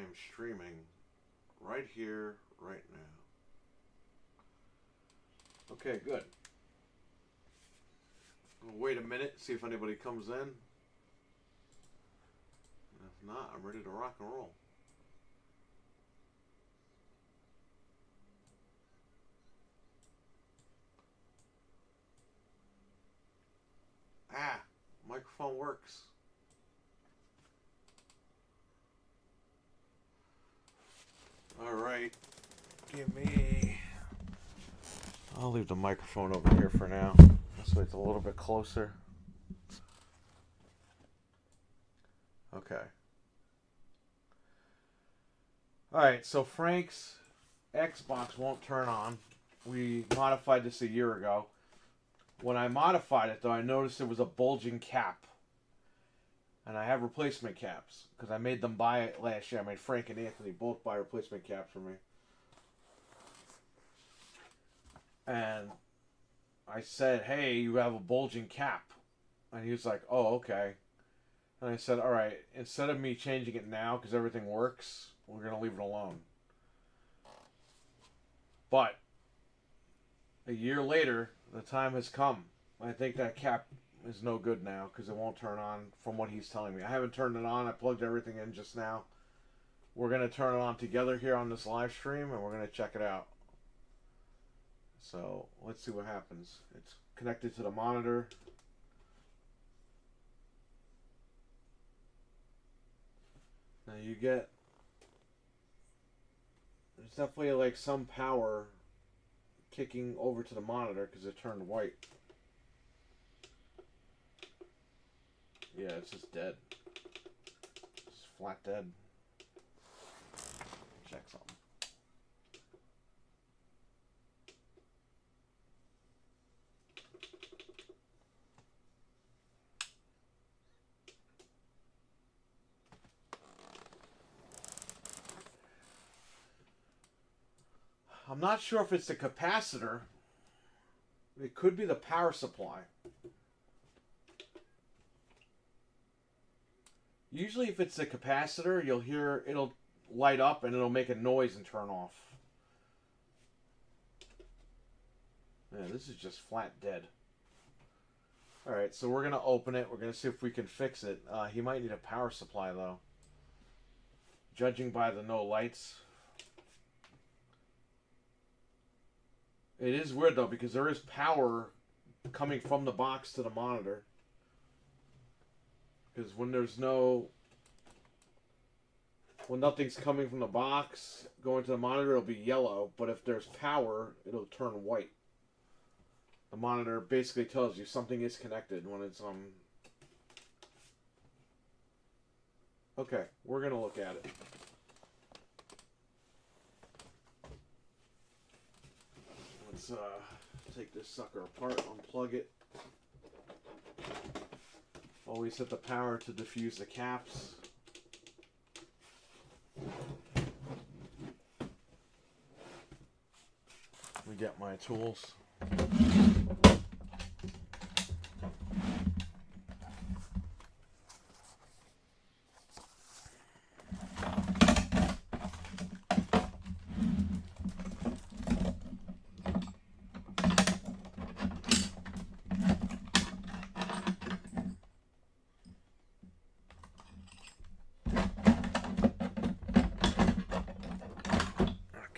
am streaming right here, right now. Okay, good. We'll wait a minute, see if anybody comes in. If not, I'm ready to rock and roll. Ah, microphone works. All right, give me. I'll leave the microphone over here for now, so it's a little bit closer. Okay. All right, so Frank's Xbox won't turn on. We modified this a year ago. When I modified it, though, I noticed there was a bulging cap. And I have replacement caps, because I made them buy it last year. I made Frank and Anthony both buy replacement caps for me. And I said, hey, you have a bulging cap. And he was like, oh, okay. And I said, all right, instead of me changing it now because everything works, we're going to leave it alone. But a year later, the time has come. I think that cap is no good now because it won't turn on from what he's telling me. I haven't turned it on. I plugged everything in just now. We're going to turn it on together here on this live stream, and we're going to check it out. So let's see what happens. It's connected to the monitor. Now you get, there's definitely like some power kicking over to the monitor because it turned white. Yeah, it's just dead. It's flat dead. Check something. I'm not sure if it's the capacitor. It could be the power supply. Usually if it's the capacitor, you'll hear it'll light up and it'll make a noise and turn off. Yeah, this is just flat dead. Alright, so we're going to open it. We're going to see if we can fix it. He might need a power supply though. Judging by the no lights. It is weird though because there is power coming from the box to the monitor. Because when nothing's coming from the box going to the monitor, it'll be yellow. But if there's power, it'll turn white. The monitor basically tells you something is connected when it's Okay, we're gonna look at it. Let's take this sucker apart, unplug it. Always set the power to diffuse the caps. Let me get my tools.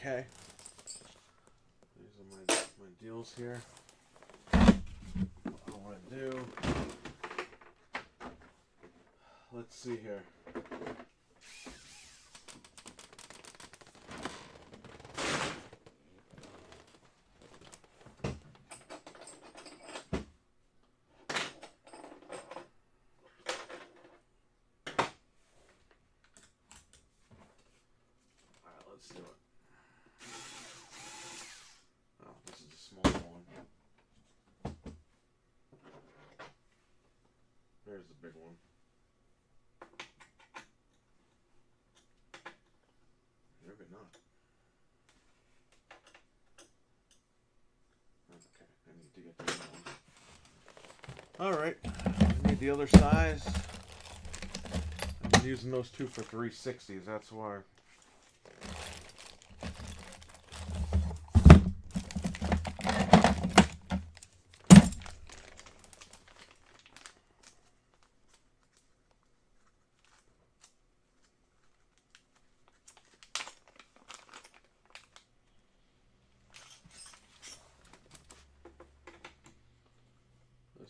Okay, these are my deals here. What I want to do, let's see here. Alright, let's do it. There's the big one. Maybe not. Okay, I need to get the other one. Alright, I need the other size. I've been using those two for 360s, that's why.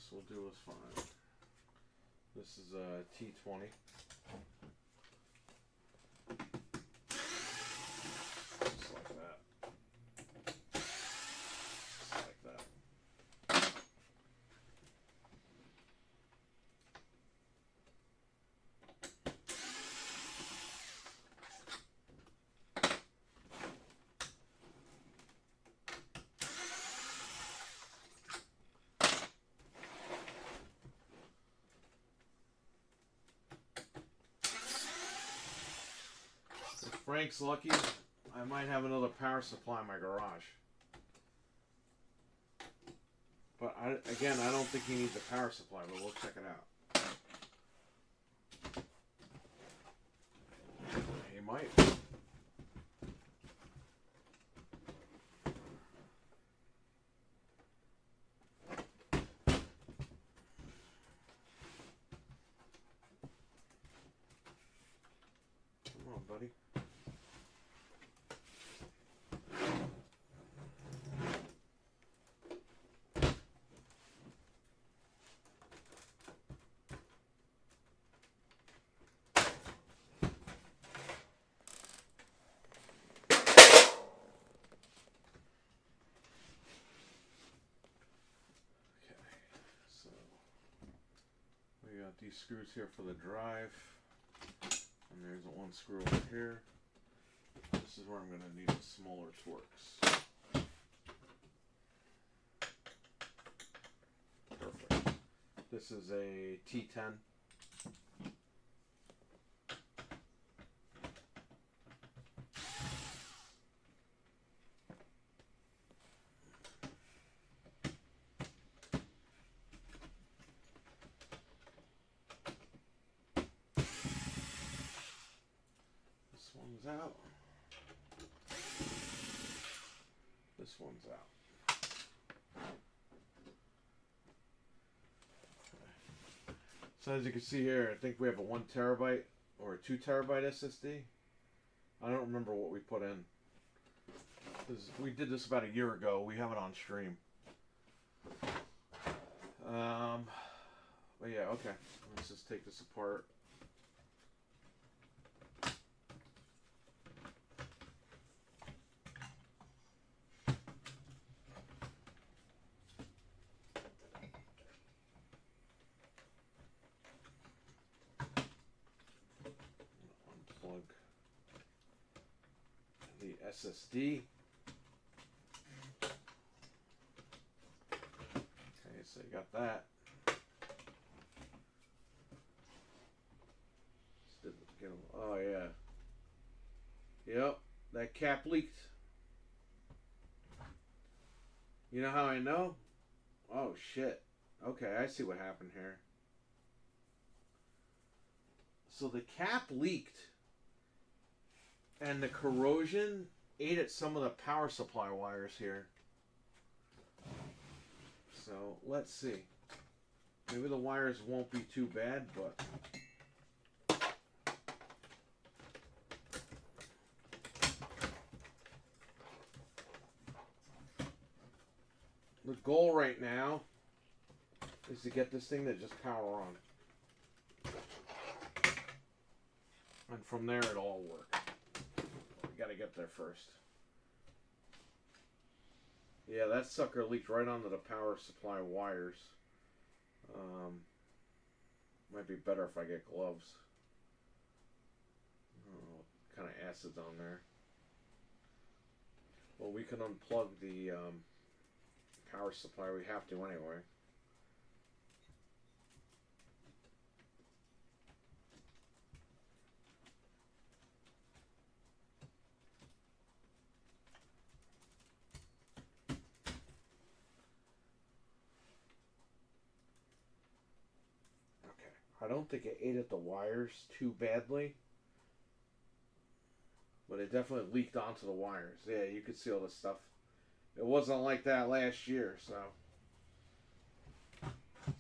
this. We'll do this fine. This is a T20. Just like that. Just like that. If Frank's lucky, I might have another power supply in my garage. But again, I don't think he needs a power supply, but we'll check it out. He might. Come on, buddy. We got these screws here for the drive, and there's one screw over here. This is where I'm going to need the smaller Torx. Perfect. This is a T10. Out. This one's out. Okay. So as you can see here, I think we have a 1 terabyte or a 2 terabyte SSD. I don't remember what we put in. We did this about a year ago. We have it on stream. But yeah, okay. Let's just take this apart. The SSD. Okay, so you got that. Oh yeah. Yep, that cap leaked. You know how I know? Oh shit. Okay, I see what happened here. So the cap leaked. And the corrosion ate at some of the power supply wires here. So, let's see. Maybe the wires won't be too bad, but... the goal right now is to get this thing to just power on. And from there it'll all work. Gotta get there first. Yeah, that sucker leaked right onto the power supply wires. Might be better if I get gloves. Oh, what kind of acid's on there? Well, we can unplug the power supply. We have to anyway. I don't think it ate at the wires too badly, but it definitely leaked onto the wires. Yeah, you could see all this stuff. It wasn't like that last year, so.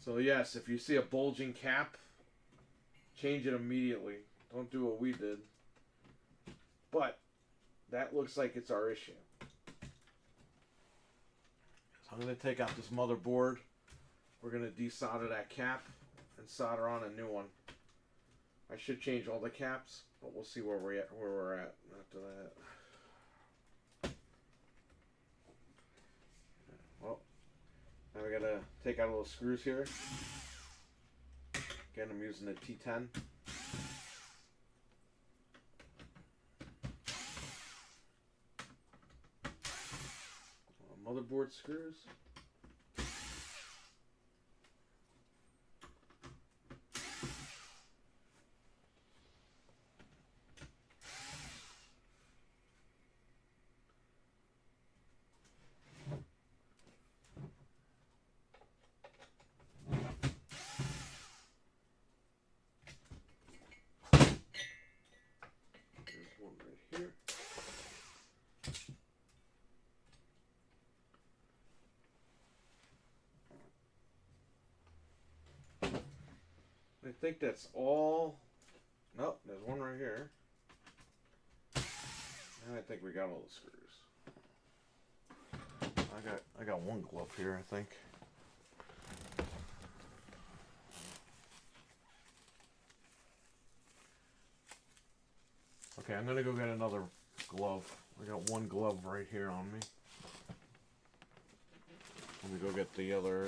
So yes, if you see a bulging cap, change it immediately. Don't do what we did. But that looks like it's our issue. So I'm going to take out this motherboard. we're going to desolder that cap and solder on a new one. I should change all the caps, but we'll see where we're at after that. Well, now we got to take out all the screws here. Again, I'm using the T10. Motherboard screws. There's one right here. I think that's all. Nope, there's one right here. And I think we got all the screws. I got one glove here, I think. Okay, I'm gonna go get another glove. I got one glove right here on me. Let me go get the other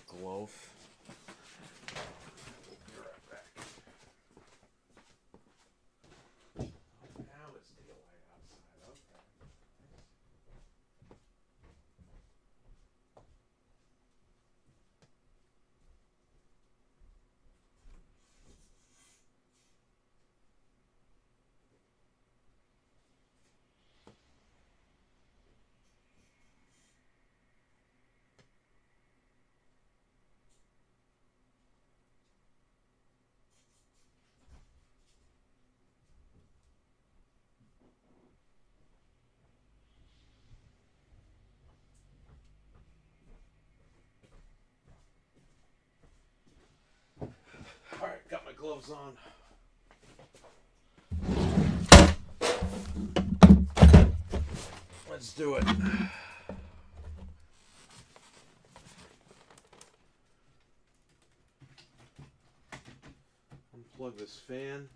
glove. Alright, got my gloves on. Let's do it. Unplug this fan.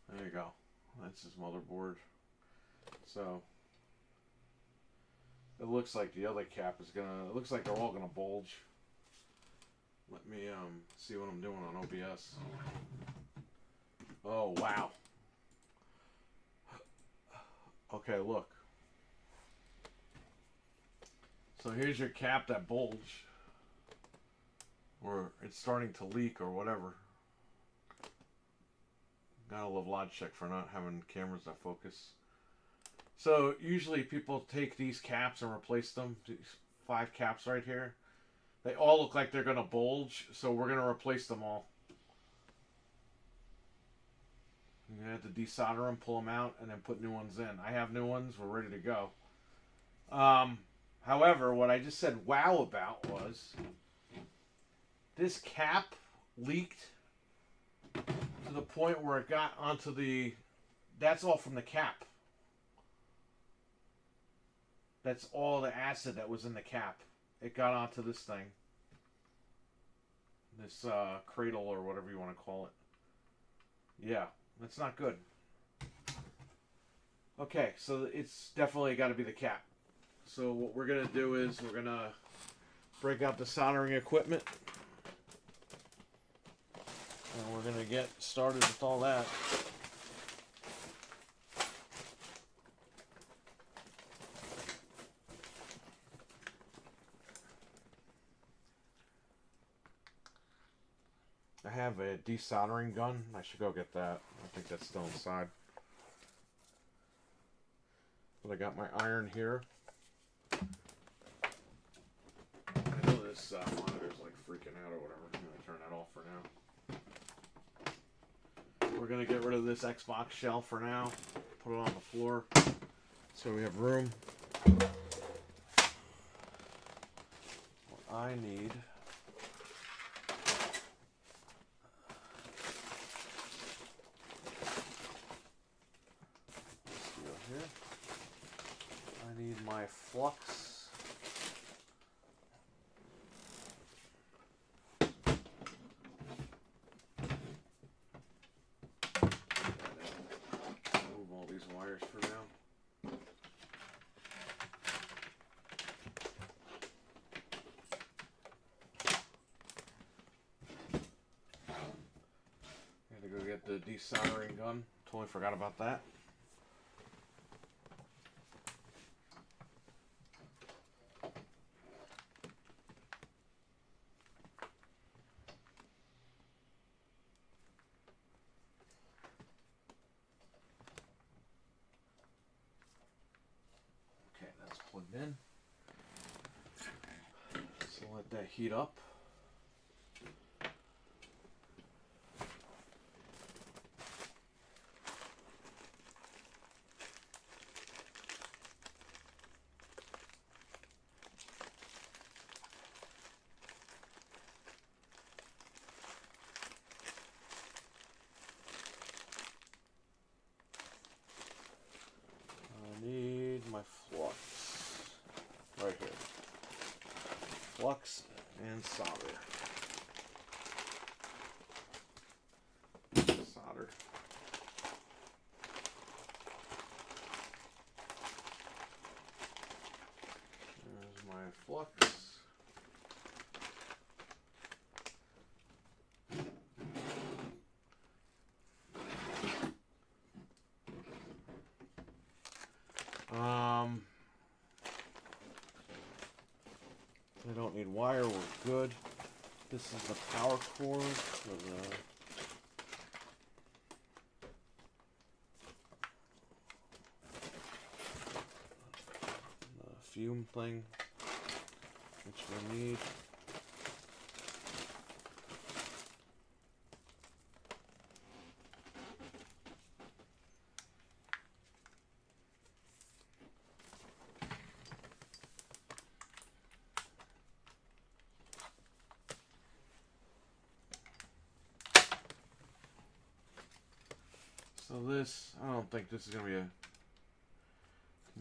There you go. That's his motherboard. So it looks like the other cap is gonna. It looks like they're all gonna bulge. Let me see what I'm doing on OBS. Oh wow. Okay, look. So here's your cap that bulge, or it's starting to leak or whatever. Gotta love Logitech for not having cameras that focus. So usually people take these caps and replace them. These 5 caps right here. They all look like they're gonna bulge, so we're gonna replace them all. You're gonna have to desolder them, pull them out, and then put new ones in. I have new ones. We're ready to go. However, what I just said wow about was this cap leaked to the point where it got onto the. That's all from the cap. That's all the acid that was in the cap. It got onto this thing. This cradle or whatever you want to call it. Yeah, that's not good. Okay, so it's definitely got to be the cap. So what we're going to do is we're going to break out the soldering equipment. And we're going to get started with all that. I have a desoldering gun. I should go get that. I think that's still inside. But I got my iron here. I know this monitor's like freaking out or whatever. I'm going to turn that off for now. We're going to get rid of this Xbox shell for now. Put it on the floor so we have room. What I need here. I need my flux. Move all these wires for now. Had to go get the desoldering gun. Totally forgot about that. Okay, that's plugged in. So let that heat up. My flux right here. Flux and solder. Solder. There's my flux. I don't need wire, we're good. This is the power cord for the fume thing, which we need. So this, I don't think this is going to be too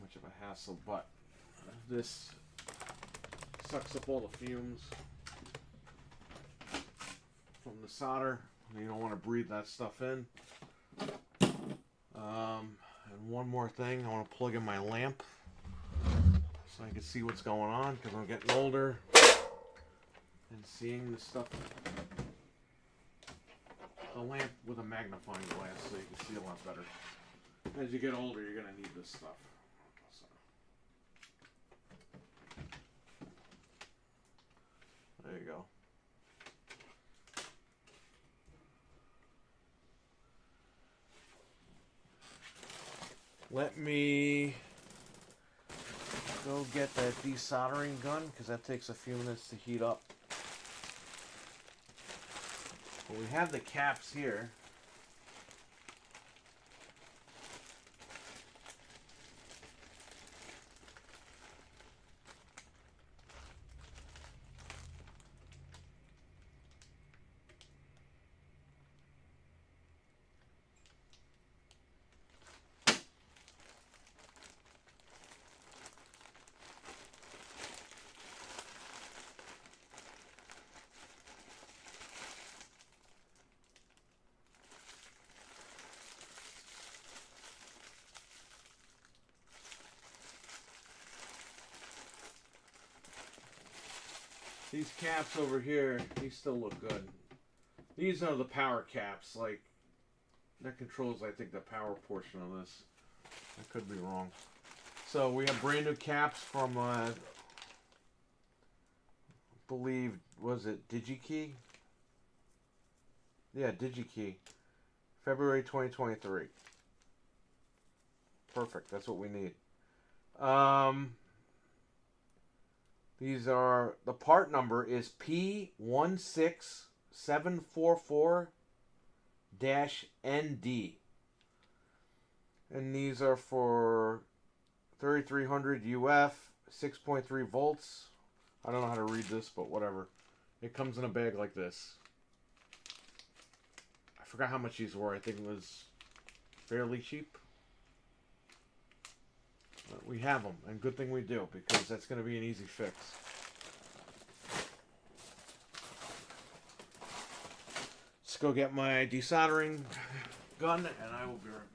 much of a hassle, but this sucks up all the fumes from the solder. You don't want to breathe that stuff in. And one more thing, I want to plug in my lamp so I can see what's going on, because I'm getting older and seeing the stuff. A lamp with a magnifying glass so you can see a lot better. As you get older, you're going to need this stuff. So. There you go. Let me go get that desoldering gun, because that takes a few minutes to heat up. Well, we have the caps here. These caps over here, these still look good. These are the power caps, like, that controls, I think, the power portion of this. I could be wrong. So we have brand new caps from, I believe, was it DigiKey? Yeah, DigiKey. February 2023. Perfect, that's what we need. These are, the part number is P16744-ND. And these are for 3300 UF, 6.3 volts. I don't know how to read this, but whatever. It comes in a bag like this. I forgot how much these were. I think it was fairly cheap. we have them, and good thing we do, because that's going to be an easy fix. Let's go get my desoldering gun, and I will be right back.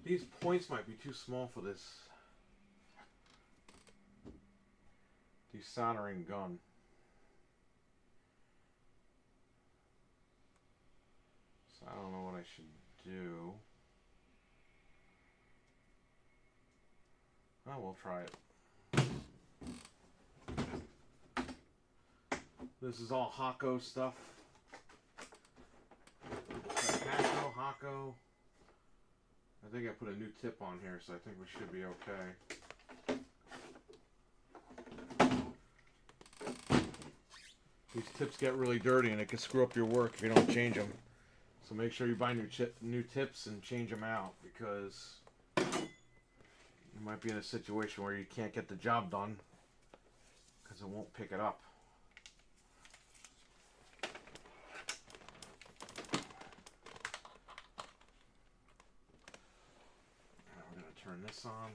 These points might be too small for this desoldering gun. So I don't know what I should do. Oh, we'll try it. This is all Hako stuff. Hako. I think I put a new tip on here, so I think we should be okay. These tips get really dirty and it can screw up your work if you don't change them. So make sure you buy new tips and change them out, because you might be in a situation where you can't get the job done because it won't pick it up. Turn this on.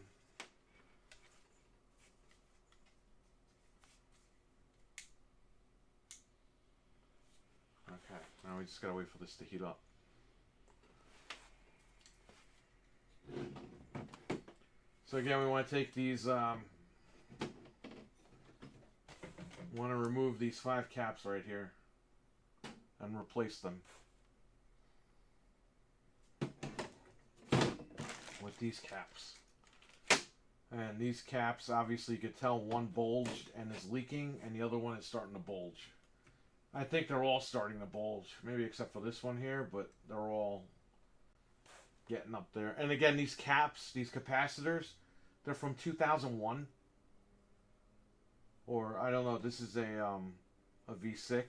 Okay, now we just gotta wait for this to heat up. So again, we want to take these, want to remove these 5 caps right here and replace them with these caps. And these caps, obviously you could tell one bulged and is leaking and the other one is starting to bulge. I think they're all starting to bulge, maybe except for this one here, but they're all getting up there. And again, these caps, these capacitors, they're from 2001. Or, I don't know, this is a V6.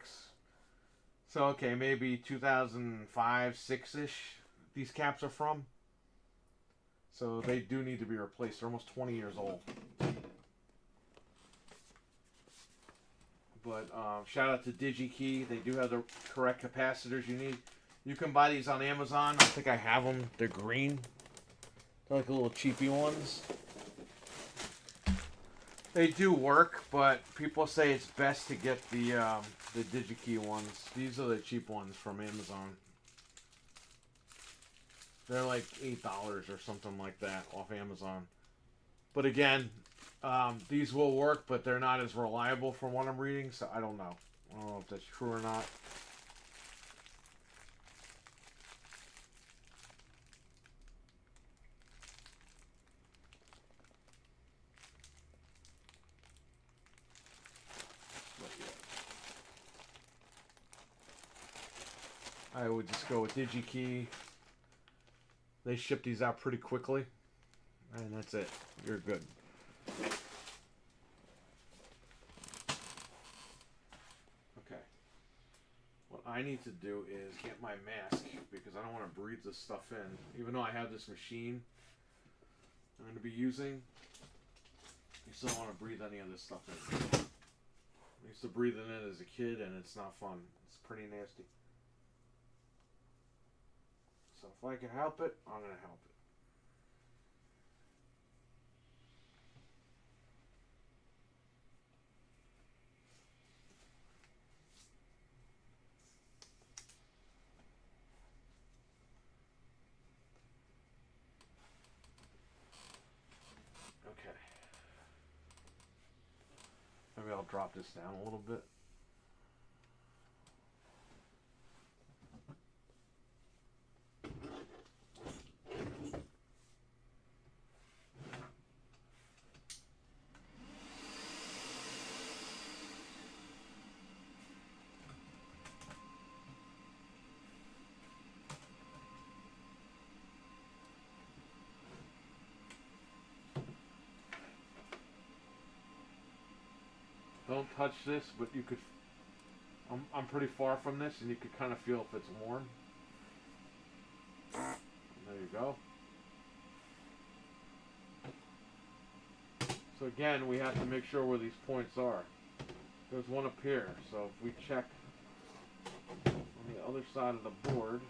So, okay, maybe 2005, 6-ish, these caps are from. So they do need to be replaced. They're almost 20 years old. But shout out to DigiKey. They do have the correct capacitors you need. You can buy these on Amazon. I think I have them. They're green. They're like little cheapy ones. They do work, but people say it's best to get the DigiKey ones. These are the cheap ones from Amazon. They're like $8 or something like that off Amazon. But again, these will work, but they're not as reliable from what I'm reading, so I don't know. I don't know if that's true or not. But yeah. I would just go with DigiKey. They ship these out pretty quickly. And that's it. You're good. Okay. What I need to do is get my mask, because I don't want to breathe this stuff in. Even though I have this machine I'm going to be using, I still don't want to breathe any of this stuff in. I used to breathe in it as a kid, and it's not fun. It's pretty nasty. So if I can help it, I'm going to help it. Okay. Maybe I'll drop this down a little bit. don't touch this, but you could. I'm pretty far from this, and you could kind of feel if it's warm. And there you go. So again, we have to make sure where these points are. There's one up here, so if we check on the other side of the board,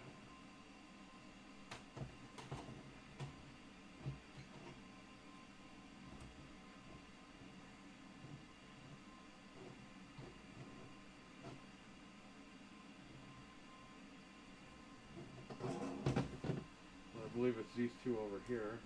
I believe it's these two over here.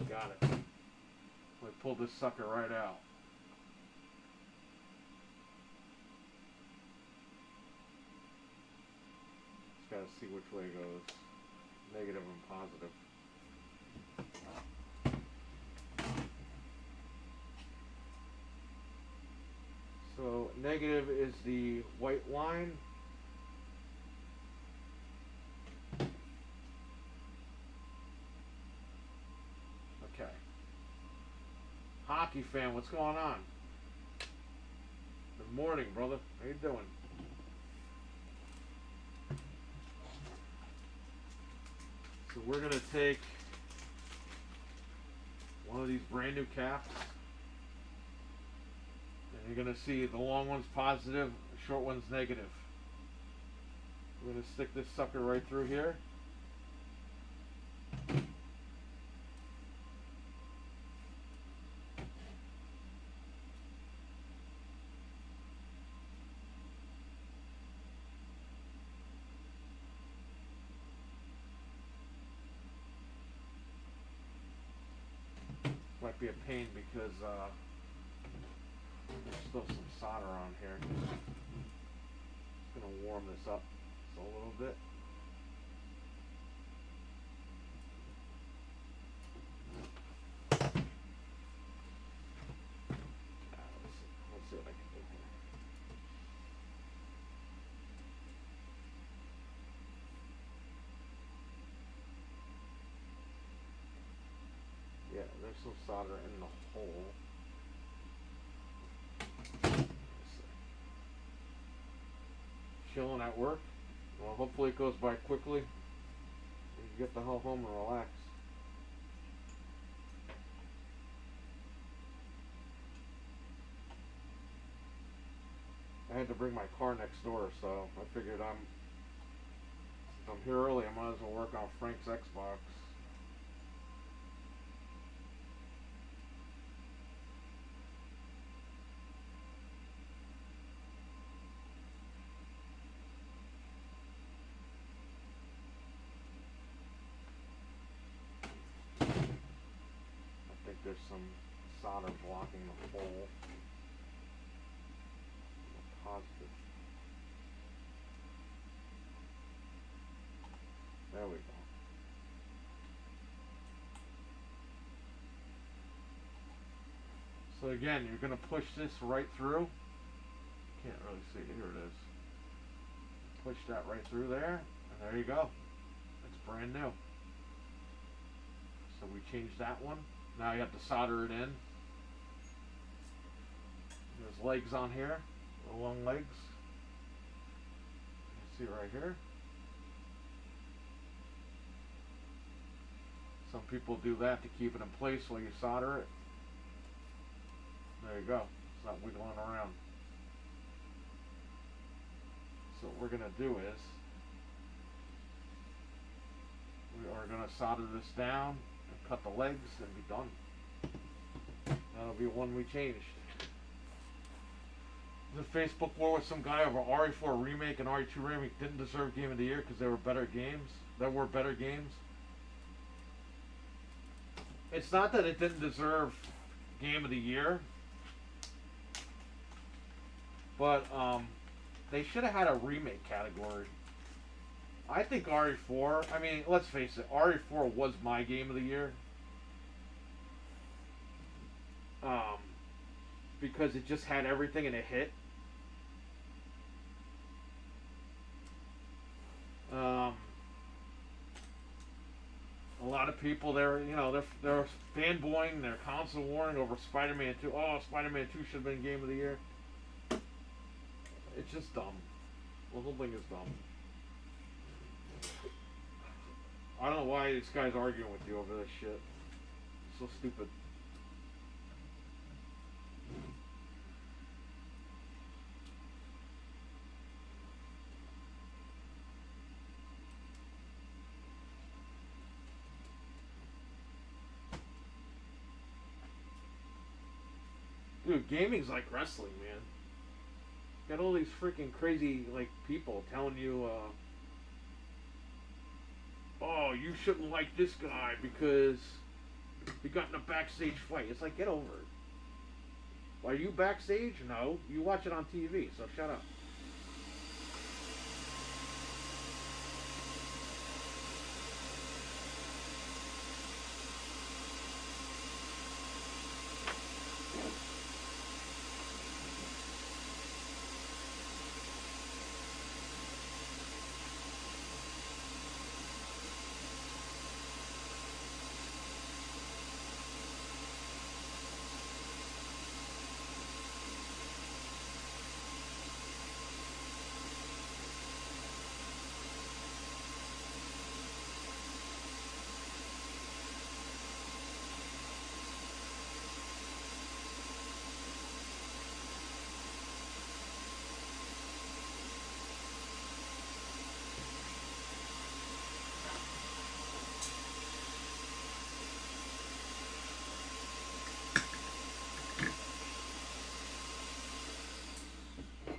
Got it. I pulled this sucker right out. Just gotta see which way it goes. Negative and positive. So negative is the white line. Okay. Hockey fan, what's going on? Good morning, brother. How you doing? So we're gonna take one of these brand new caps, and you're gonna see the long one's positive, the short one's negative. We're gonna stick this sucker right through here. Might be a pain because there's still some solder on here. Just gonna warm this up just a little bit. Let's see what I can do here. Yeah, there's some solder in the hole. Chilling at work? Well, hopefully it goes by quickly. You get the hell home and relax. I had to bring my car next door, so I figured since I'm here early, I might as well work on Frank's Xbox. I think there's some solder blocking the hole. Positive. There we go. So again, you're going to push this right through. Can't really see. Here it is. Push that right through there, and there you go. It's brand new. So we changed that one. Now you have to solder it in. There's legs on here, the long legs. You see right here. Some people do that to keep it in place while you solder it. There you go. It's not wiggling around. So what we're going to do is we are going to solder this down and cut the legs and be done. That'll be one we changed. The Facebook war with some guy over RE4 Remake and RE2 Remake didn't deserve Game of the Year because they were better games. There were better games. It's not that it didn't deserve Game of the Year, but they should have had a remake category. I think RE4, I mean, let's face it, RE4 was my Game of the Year. Because it just had everything and it hit. A lot of people they're fanboying, they're console warring over Spider-Man 2. Oh, Spider-Man 2 should have been Game of the Year. It's just dumb. The whole thing is dumb. I don't know why this guy's arguing with you over this shit. It's so stupid. Dude, gaming's like wrestling, man. Got all these freaking crazy, like, people telling you, oh, you shouldn't like this guy because he got in a backstage fight. It's like, get over it. Are you backstage? No. You watch it on TV, so shut up.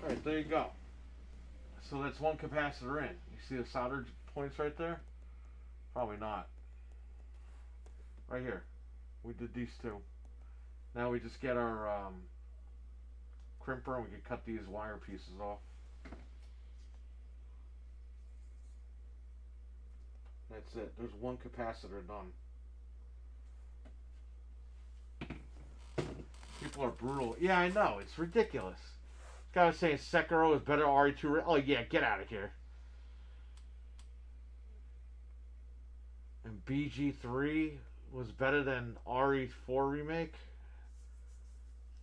Alright, there you go. So that's one capacitor in. You see the soldered points right there? Probably not. Right here. We did these two. Now we just get our crimper and we can cut these wire pieces off. That's it. There's one capacitor done. People are brutal. Yeah, I know. It's ridiculous. This guy was saying Sekiro is better than RE2. Oh, yeah, get out of here. And BG3 was better than RE4 Remake?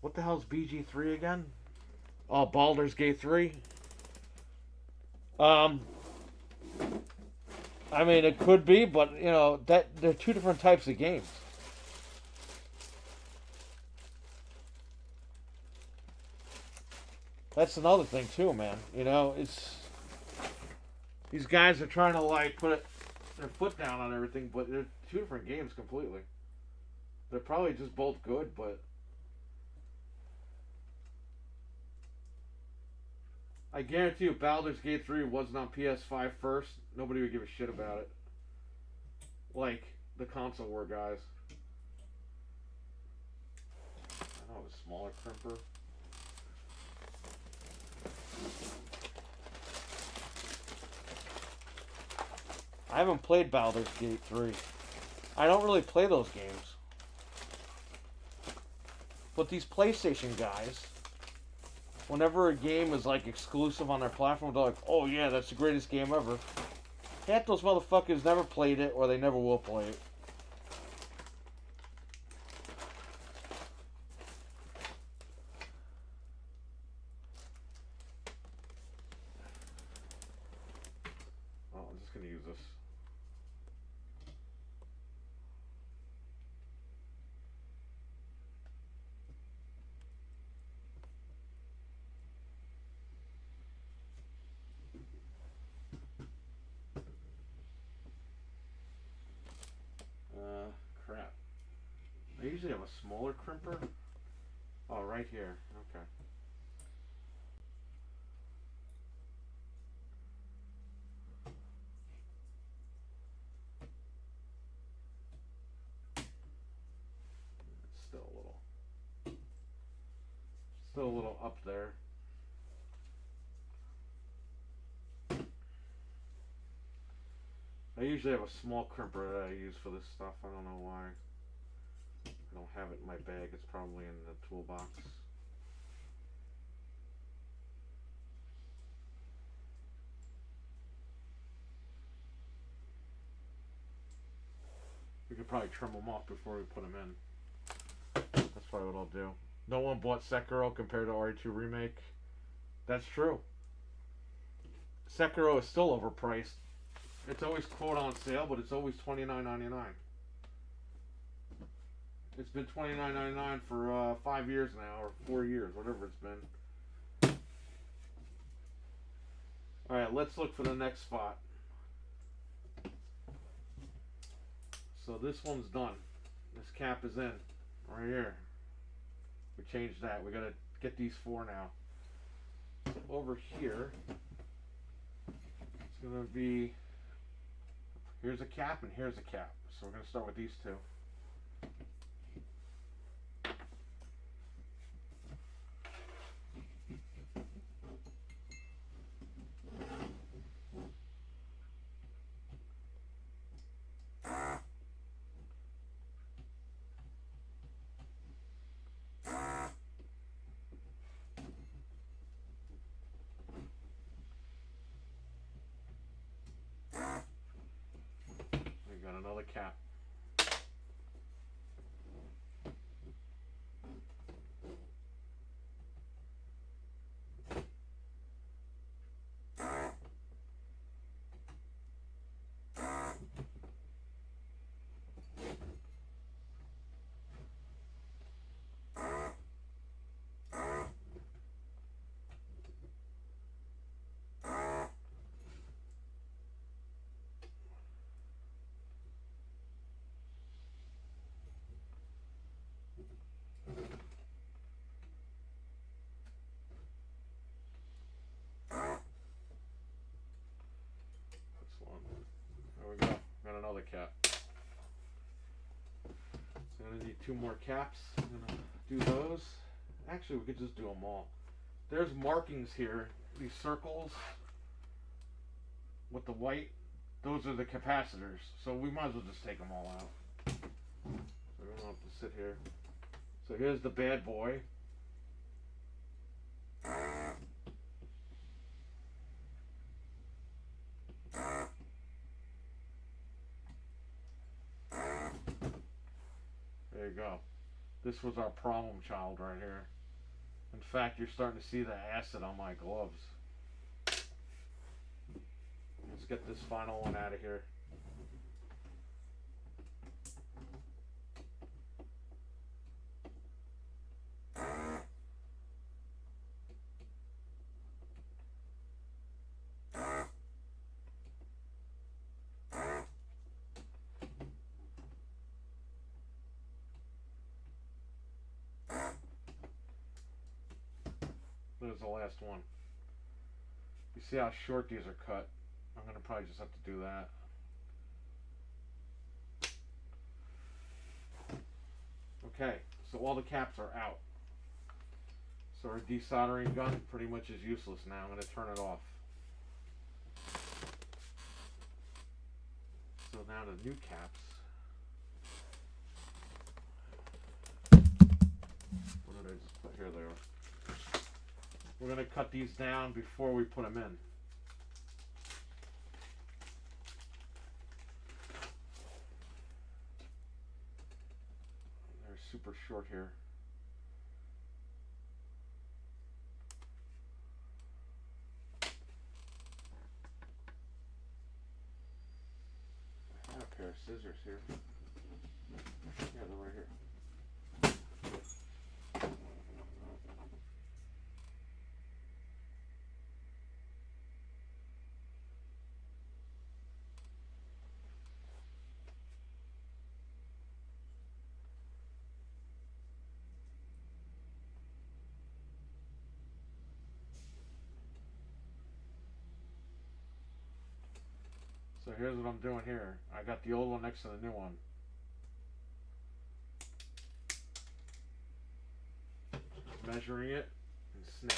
What the hell's BG3 again? Oh, Baldur's Gate 3? I mean, it could be, but, you know, that they're two different types of games. That's another thing, too, man. You know, it's... These guys are trying to, like, put their foot down on everything, but they're two different games completely. They're probably just both good, but... I guarantee you, Baldur's Gate 3 wasn't on PS5 first. Nobody would give a shit about it. Like the console war guys. I know, a smaller crimper. I haven't played Baldur's Gate 3. I don't really play those games. But these PlayStation guys, whenever a game is like exclusive on their platform, they're like, oh yeah, that's the greatest game ever. Half those motherfuckers never played it or they never will play it. Oh, I'm just gonna use this. Crap. I usually have a smaller crimper. Oh, right here. Okay. still a little up there. I usually have a small crimper that I use for this stuff. I don't know why. I don't have it in my bag. It's probably in the toolbox. We could probably trim them off before we put them in. That's probably what I'll do. No one bought Sekiro compared to RE2 Remake. That's true. Sekiro is still overpriced. It's always quote on sale, but it's always $29.99. It's been $29.99 for 5 years now, or 4 years, whatever it's been. Alright, let's look for the next spot. So this one's done. This cap is in. Right here. We changed that. We gotta get these 4 now. So over here, it's gonna be, here's a cap and here's a cap. So we're gonna start with these 2. Got another cap. Another cap. So I'm gonna need 2 more caps. I'm gonna do those. Actually, we could just do them all. There's markings here. These circles with the white, those are the capacitors. So we might as well just take them all out. So we don't have to sit here. So here's the bad boy. There you go. This was our problem child right here. In fact, you're starting to see the acid on my gloves. Let's get this final one out of here. There's the last one. You see how short these are cut? I'm going to probably just have to do that. Okay, so all the caps are out. So our desoldering gun pretty much is useless now. I'm going to turn it off. So now the new caps. What did I just put here? They are. We're going to cut these down before we put them in. They're super short here. I have a pair of scissors here. Yeah, they're right here. So here's what I'm doing here. I got the old one next to the new one. Measuring it. snip.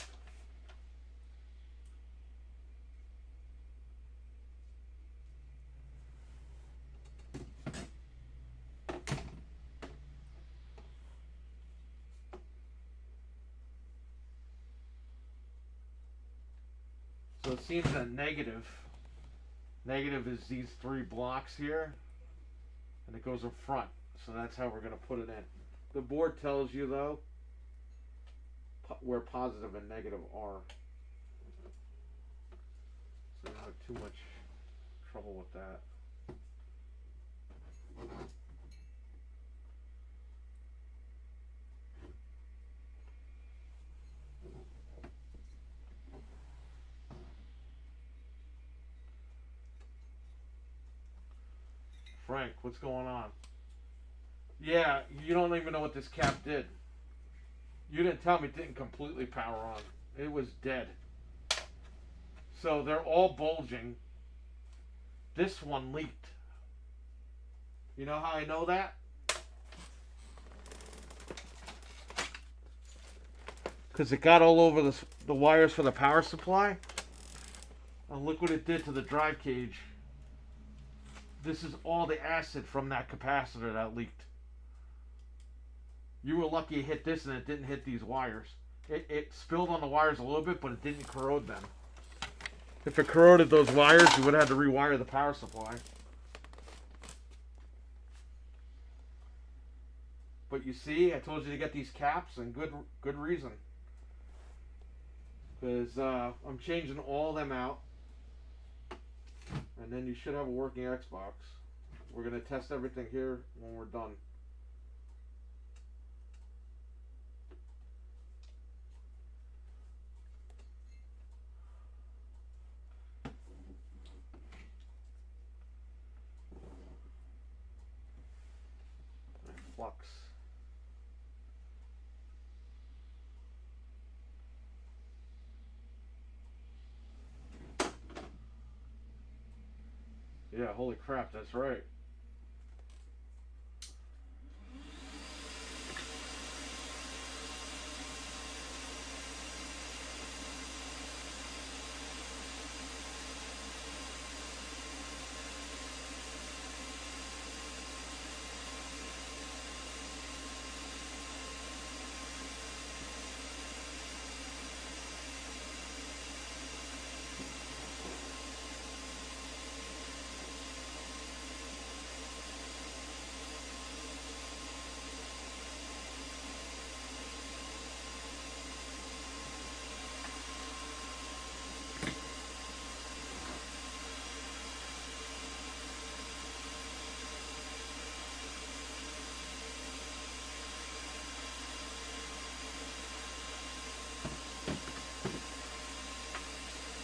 So it seems that negative is these 3 blocks here, and it goes in front. So that's how we're going to put it in. The board tells you, though, where positive and negative are. So you don't have too much trouble with that. Frank, what's going on? Yeah, you don't even know what this cap did. You didn't tell me it didn't completely power on. It was dead. So they're all bulging. This one leaked. You know how I know that? Because it got all over the wires for the power supply. And look what it did to the drive cage. This is all the acid from that capacitor that leaked. You were lucky it hit this and it didn't hit these wires. It spilled on the wires a little bit, but it didn't corrode them. If it corroded those wires, you would have had to rewire the power supply. But you see, I told you to get these caps, and good reason. Because I'm changing all them out. And then you should have a working Xbox. We're going to test everything here when we're done. Flux. Yeah, holy crap, that's right.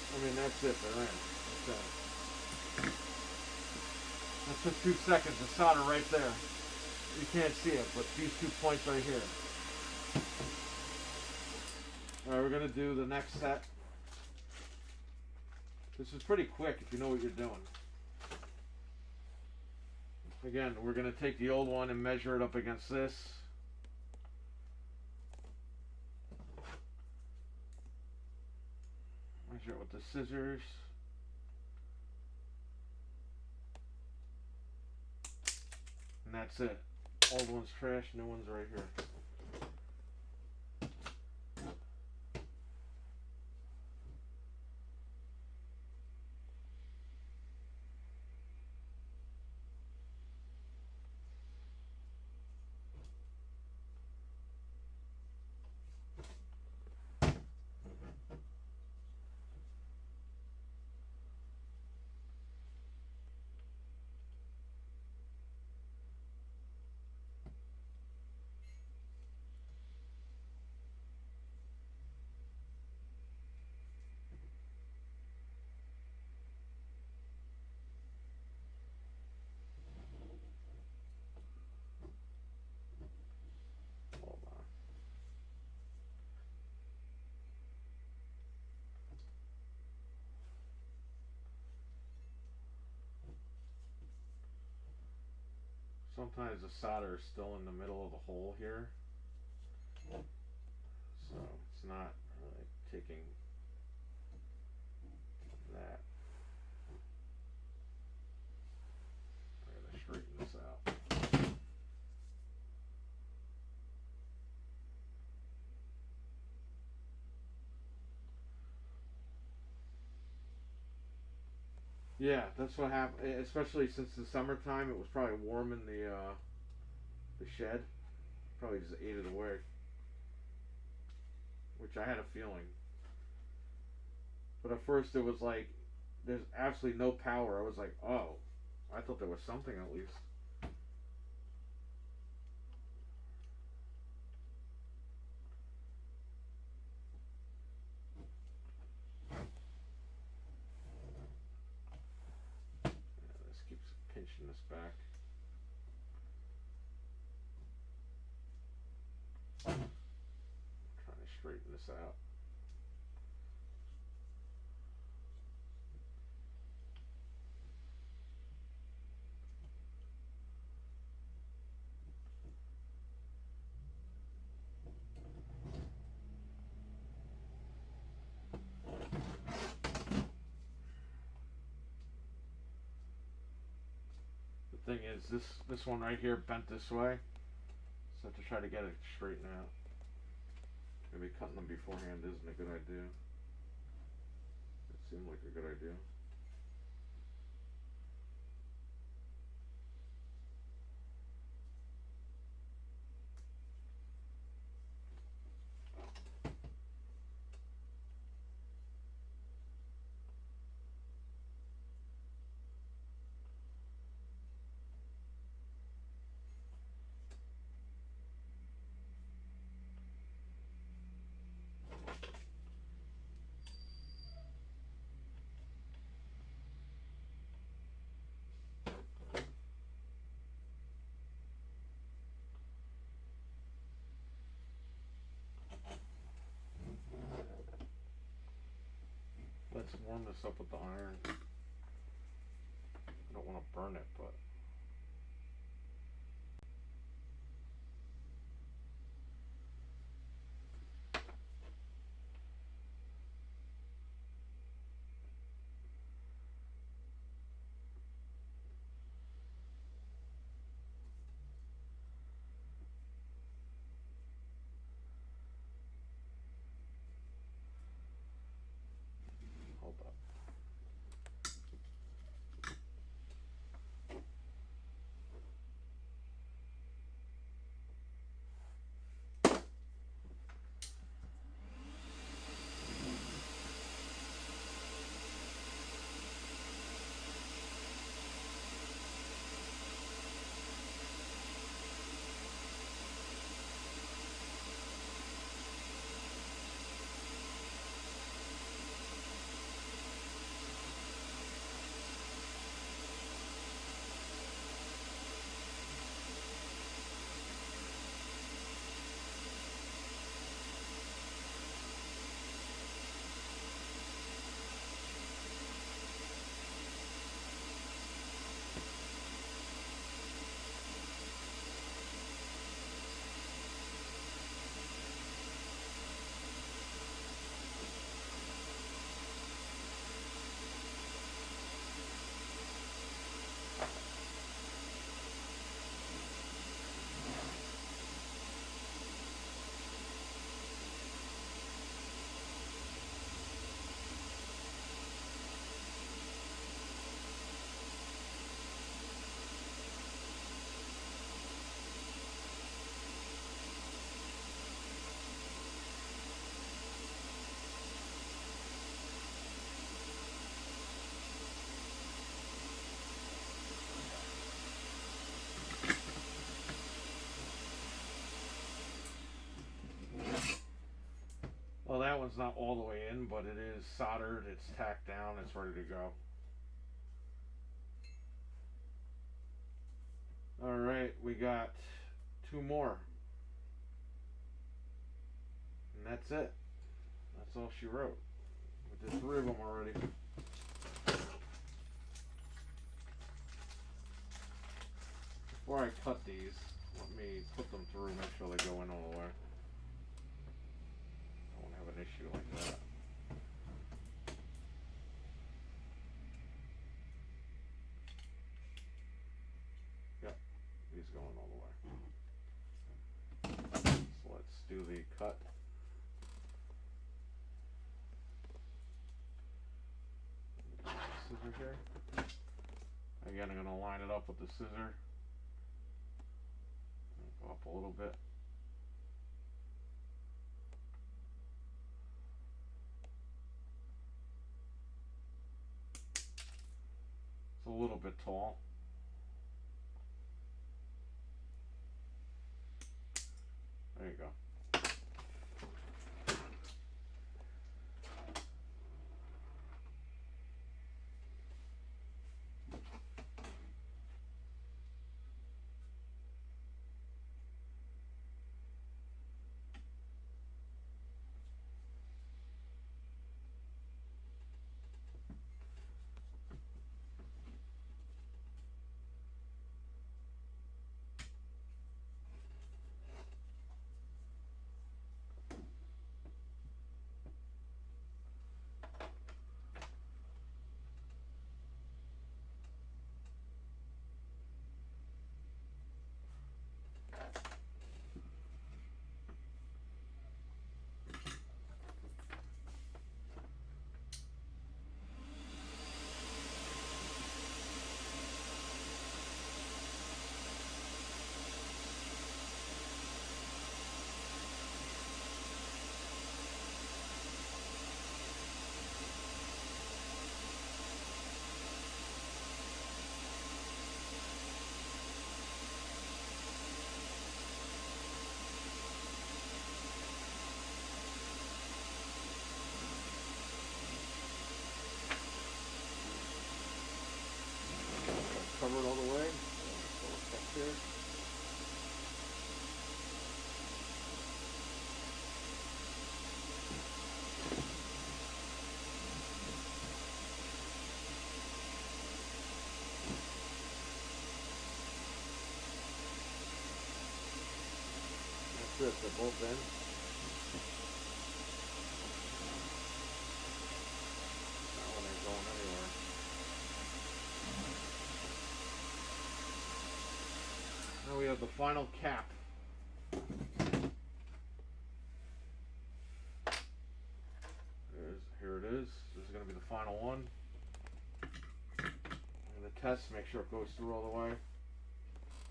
I mean, that's it, they're in. That took 2 seconds to solder right there. You can't see it, but these 2 points right here. Alright, we're going to do the next set. This is pretty quick if you know what you're doing. Again, we're going to take the old one and measure it up against this. Measure it with the scissors. And that's it. Old one's trash, new one's right here. Sometimes the solder is still in the middle of the hole here, so it's not really taking that. I gotta straighten this out. Yeah, that's what happened. Especially since the summertime, it was probably warm in the shed. Probably just ate it away, which I had a feeling. But at first, it was like there's absolutely no power. I was like, oh, I thought there was something at least. Yeah, this keeps pinching this back. I'm trying to straighten this out. The thing is, this one right here bent this way, so to try to get it straightened out. Maybe cutting them beforehand isn't a good idea. It seemed like a good idea. Let's warm this up with the iron. I don't want to burn it, but hold up. Well, that one's not all the way in, but it is soldered, it's tacked down, it's ready to go. Alright, we got 2 more. And that's it. That's all she wrote. We did 3 of them already. Before I cut these, let me put them through, make sure they go in all the way. I won't have an issue like that. Again, I'm going to line it up with the scissor. Go up a little bit. It's a little bit tall. There you go. Cover it all the way. So let's check here. That's it, they're both in. That one ain't going anywhere. Now we have the final cap. Here it is. This is going to be the final one. I'm going to test, make sure it goes through all the way.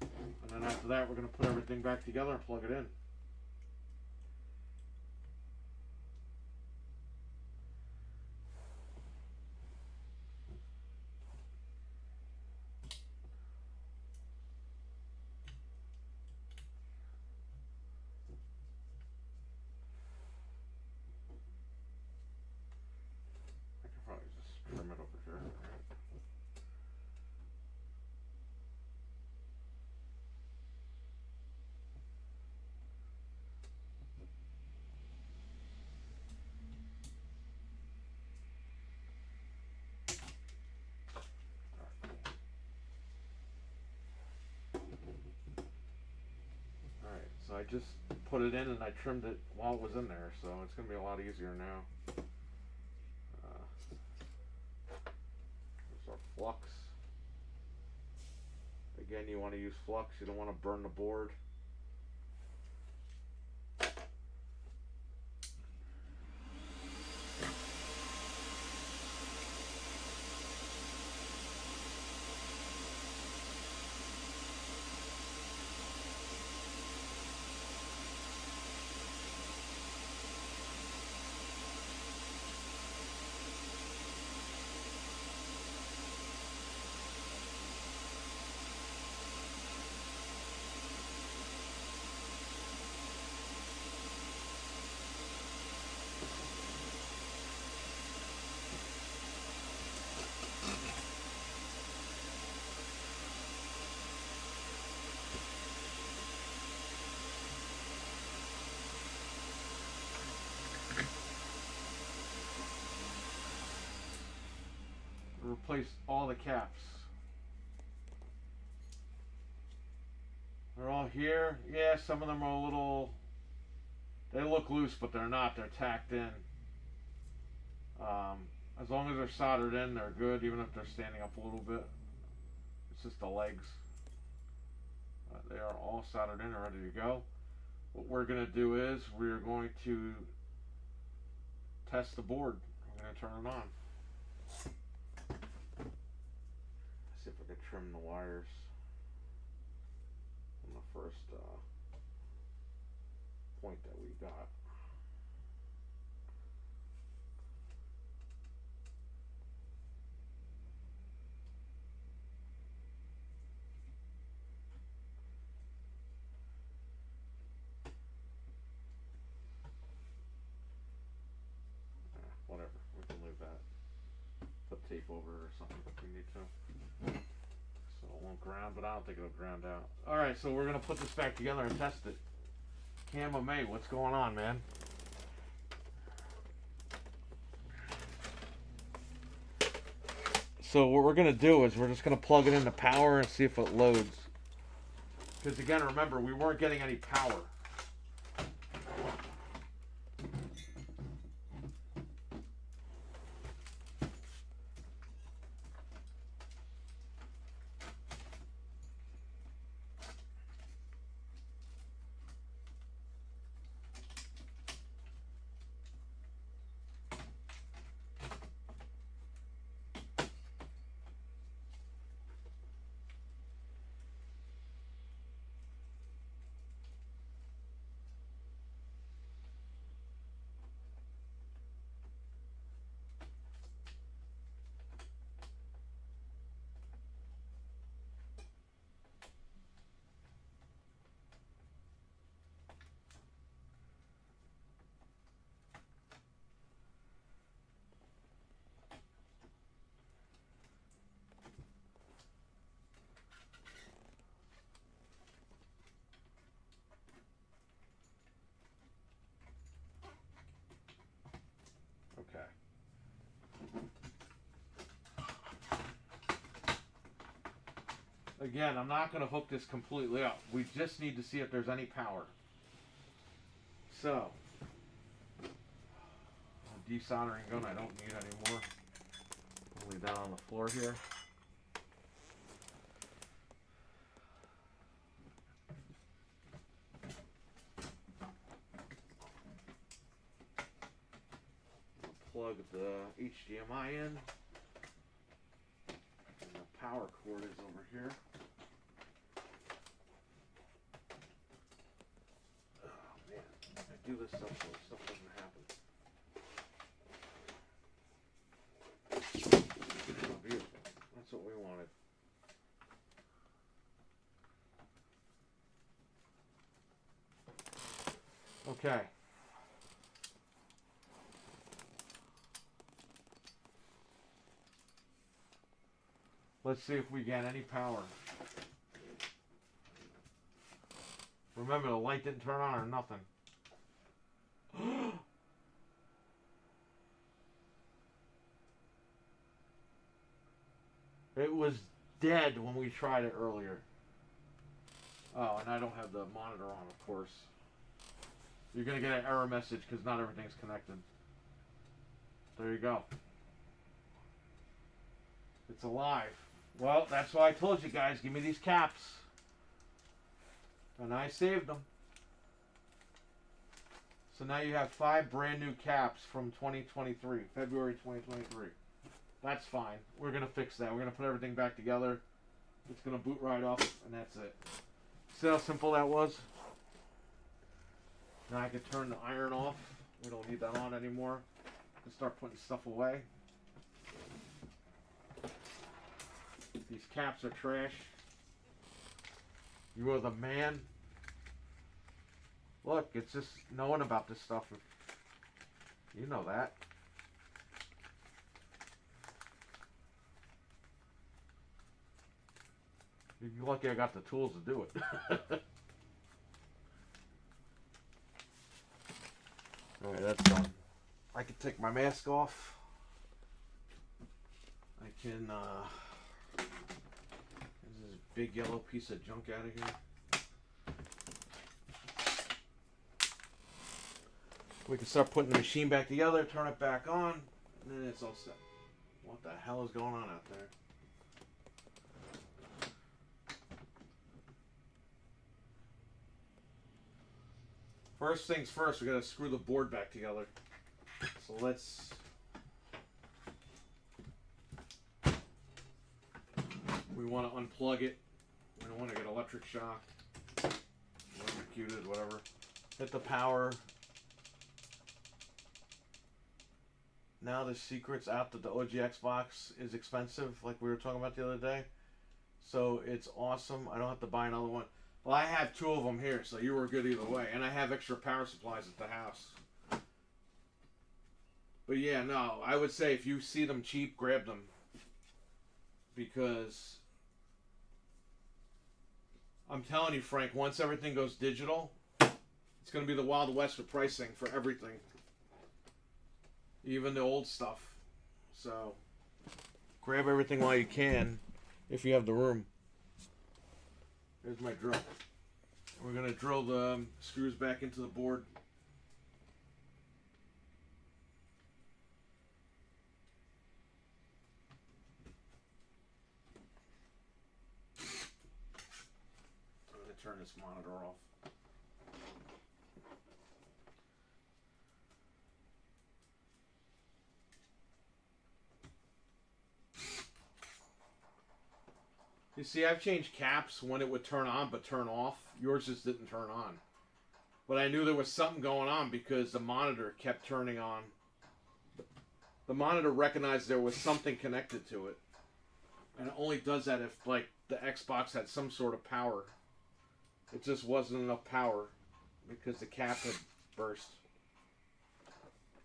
And then after that, we're going to put everything back together and plug it in. Probably just trim it over here. Alright, so I just put it in and I trimmed it while it was in there, so it's going to be a lot easier now. Our flux. Again, you want to use flux, you don't want to burn the board. Replace all the caps. They're all here. Yeah, some of them are a little, they look loose, but they're not. They're tacked in. As long as they're soldered in, they're good, even if they're standing up a little bit. It's just the legs. They are all soldered in and ready to go. What we're going to do is we're going to test the board. We're going to turn it on. See if I can trim the wires on the first point that we got. Whatever, we can leave that. Put tape over it or something if we need to. So it won't ground, but I don't think it'll ground out. Alright, so we're gonna put this back together and test it. Cam of May, what's going on, man? So what we're gonna do is we're just gonna plug it into power and see if it loads. Because again, remember, we weren't getting any power. Okay. Again, I'm not going to hook this completely up. We just need to see if there's any power. So, a desoldering gun I don't need anymore. I'll leave that on the floor here. Plug the HDMI in, and the power cord is over here. Oh man, I do this stuff so stuff doesn't happen. Oh, beautiful. That's what we wanted. Okay. Let's see if we get any power. Remember, the light didn't turn on or nothing. It was dead when we tried it earlier. Oh, and I don't have the monitor on, of course. You're going to get an error message because not everything's connected. There you go. It's alive. Well, that's why I told you guys, give me these caps. And I saved them. So now you have 5 brand new caps from 2023, February 2023. That's fine. We're going to fix that. We're going to put everything back together. It's going to boot right up, and that's it. See how simple that was? Now I can turn the iron off. We don't need that on anymore. I can start putting stuff away. These caps are trash. You are the man. Look, it's just knowing about this stuff. You know that. You're lucky I got the tools to do it. Alright, that's done. I can take my mask off. I can, there's this big yellow piece of junk out of here. We can start putting the machine back together, turn it back on, and then it's all set. What the hell is going on out there? First things first, we gotta screw the board back together. So let's... We We want to unplug it. We don't want to get electric shock. Electrocuted, whatever. Hit the power. Now the secret's out that the OG Xbox is expensive, like we were talking about the other day. So it's awesome. I don't have to buy another one. Well, I have 2 of them here, so you were good either way. And I have extra power supplies at the house. But yeah, no, I would say if you see them cheap, grab them. Because I'm telling you, Frank, once everything goes digital, it's going to be the Wild West with pricing for everything. Even the old stuff. So, grab everything while you can, if you have the room. Here's my drill. We're going to drill the screws back into the board. I'm going to turn this monitor off. You see, I've changed caps when it would turn on but turn off. Yours just didn't turn on. But I knew there was something going on because the monitor kept turning on. The monitor recognized there was something connected to it. And it only does that if, like, the Xbox had some sort of power. It just wasn't enough power because the cap had burst.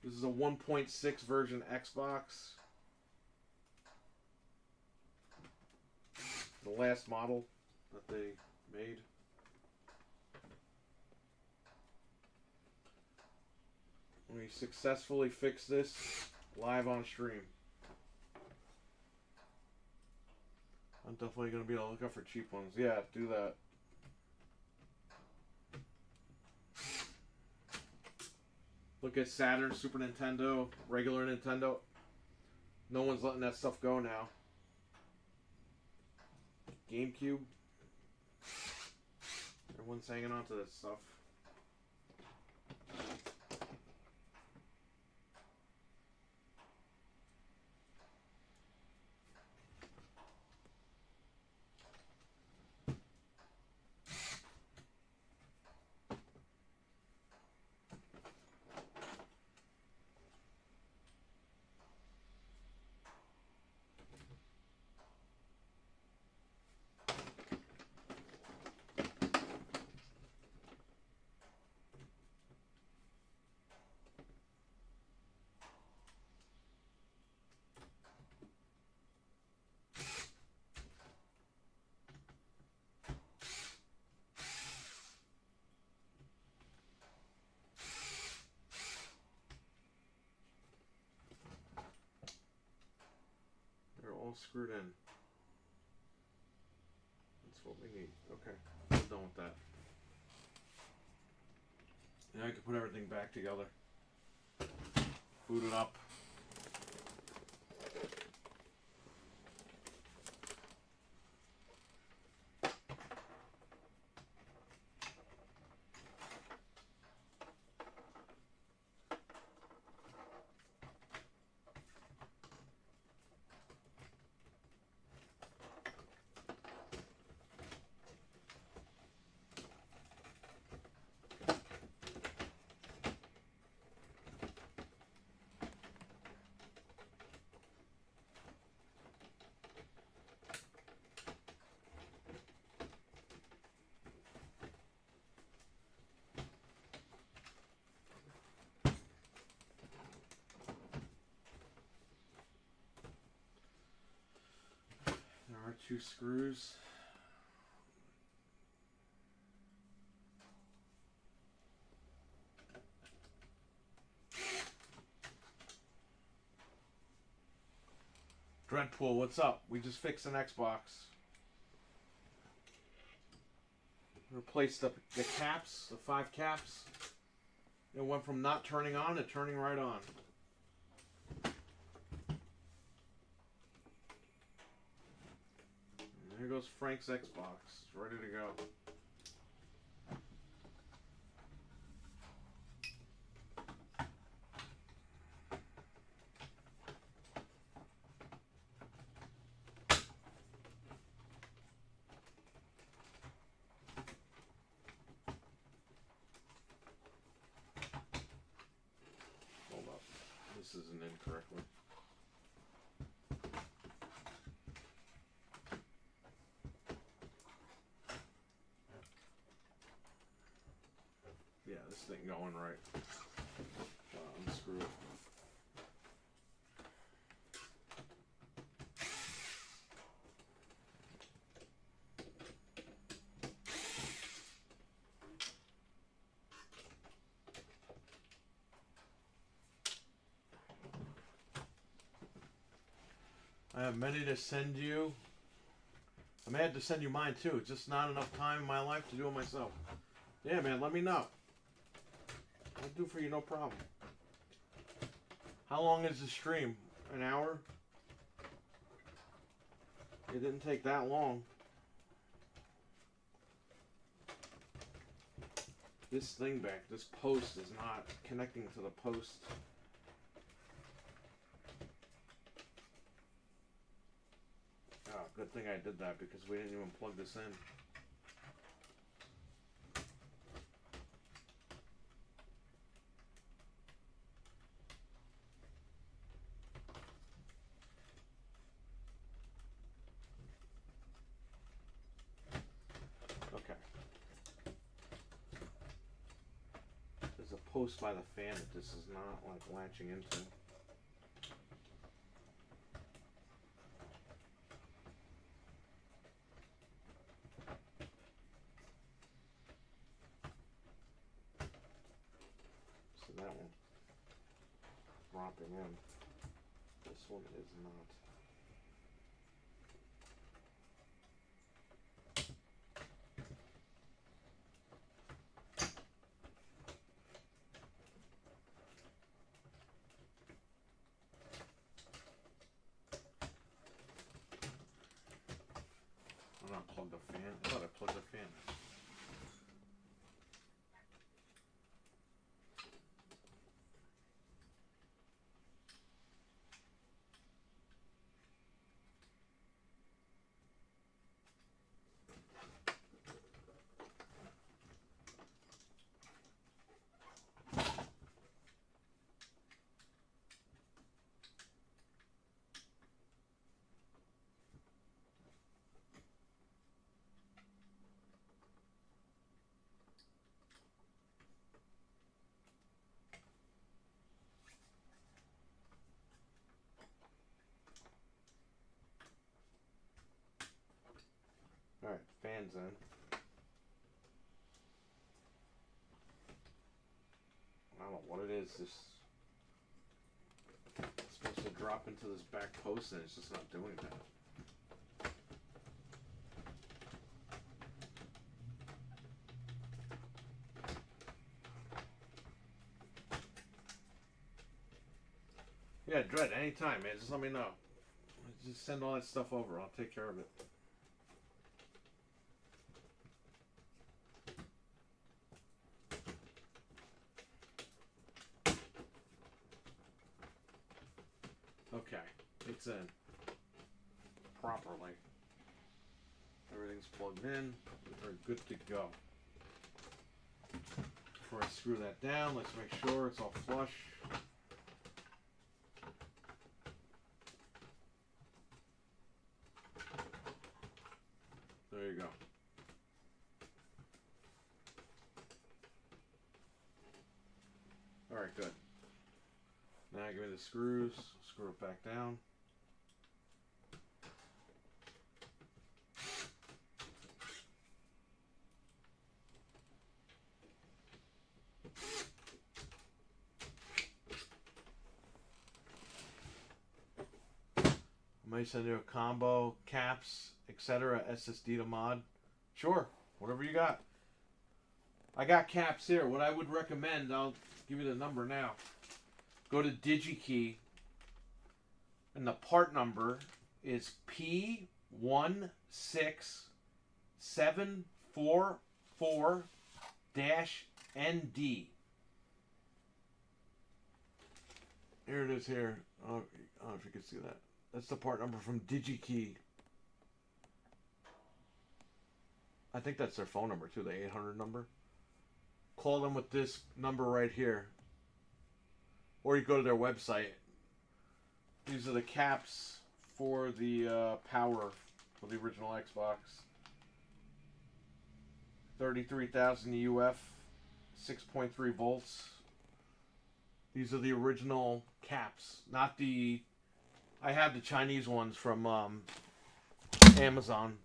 This is a 1.6 version Xbox. The last model that they made. We successfully fixed this live on stream. I'm definitely going to be able to look out for cheap ones. Yeah, do that. Look at Saturn, Super Nintendo, regular Nintendo. No one's letting that stuff go now. GameCube. Everyone's hanging on to this stuff. All screwed in. That's what we need. Okay, I'm done with that. Now I can put everything back together. Boot it up. There are 2 screws. Dreadpool, what's up? We just fixed an Xbox. Replaced the caps, the 5 caps. It went from not turning on to turning right on. And there goes Frank's Xbox. It's ready to go. this isn't in correctly. Yeah, this thing going right. Unscrew it. I have many to send you. I may have to send you mine too. Just not enough time in my life to do it myself. Yeah, man, let me know. I'll do for you, no problem. How long is the stream? An hour? It didn't take that long. This thing back, this post is not connecting to the post. Oh, good thing I did that because we didn't even plug this in. Okay. There's a post by the fan that this is not like latching into. So that one dropping in. This one is not. I'm not plugged the fan. I thought I plugged the fan. Alright, fan's in. I don't know what it is. This it's supposed to drop into this back post and it's just not doing that. Yeah, Dread, anytime, man. Just let me know. Just send all that stuff over. I'll take care of it. Okay, it's in properly. Everything's plugged in. We're good to go. Before I screw that down, let's make sure it's all flush. There you go. Alright, good. Now give me the screws, screw it back down. I might send you a combo, caps, etc., SSD to mod. Sure, whatever you got. I got caps here. What I would recommend, I'll give you the number now. Go to DigiKey, and the part number is P16744-ND. Here it is here. I don't know if you can see that. That's the part number from DigiKey. I think that's their phone number too, the 800 number. Call them with this number right here. Or you go to their website These are the caps for the power for the original Xbox. 33,000 UF, 6.3 volts. These are the original caps, not the... I have the Chinese ones from Amazon.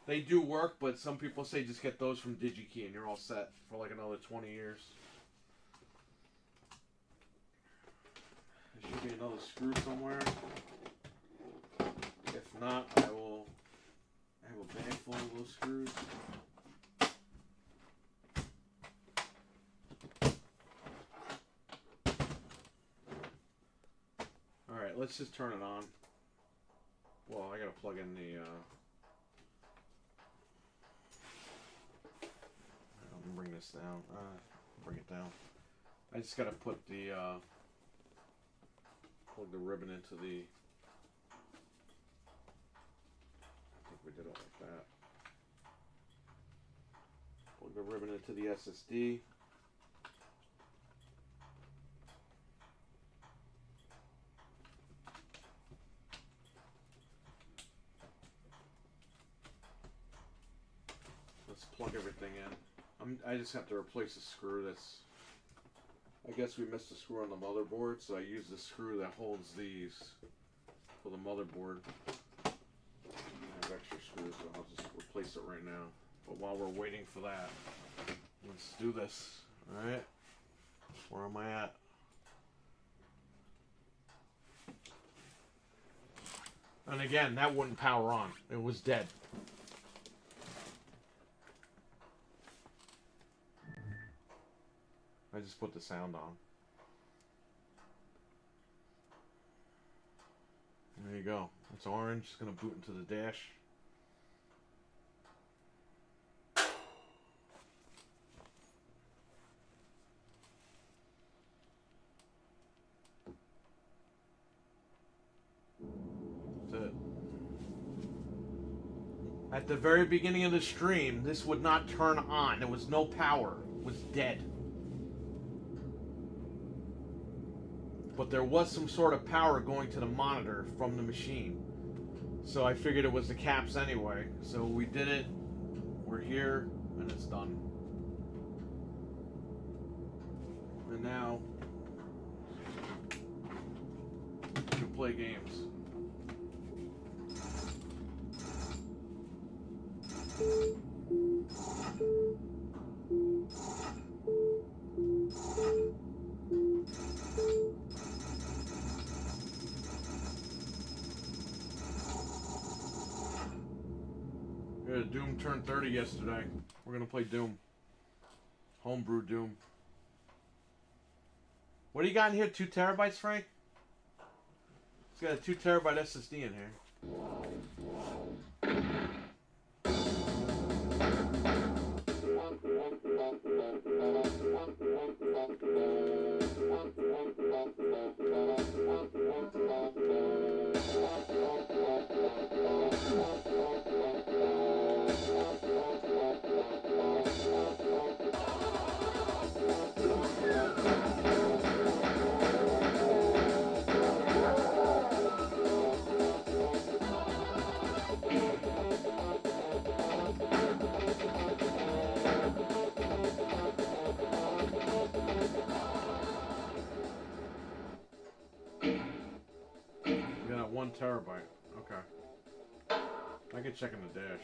They do work, but some people say just get those from DigiKey and you're all set for like another 20 years. There should be another screw somewhere. If not, I will have a bag full of those screws. Alright, let's just turn it on. Well, I gotta plug in the... I'll bring this down. Bring it down. I just gotta put the... plug the ribbon into the... I think we did it like that. Plug the ribbon into the SSD. Let's plug everything in. I just have to replace the screw that's... I guess we missed a screw on the motherboard, so I use the screw that holds these for the motherboard. I have extra screws, so I'll just replace it right now. But while we're waiting for that, let's do this. Alright? Where am I at? And again, that wouldn't power on. It was dead. I just put the sound on. There you go. It's orange. It's going to boot into the dash. That's it. At the very beginning of the stream, this would not turn on. There was no power. It was dead. But there was some sort of power going to the monitor from the machine. So I figured it was the caps anyway. So we did it. We're here, and it's done. And now we can play games. Yeah, Doom turned 30 yesterday. We're gonna play Doom. Homebrew Doom. What do you got in here? 2 terabytes, Frank? It's got a 2 terabyte SSD in here. You got 1 terabyte. Okay. I can check in the dash.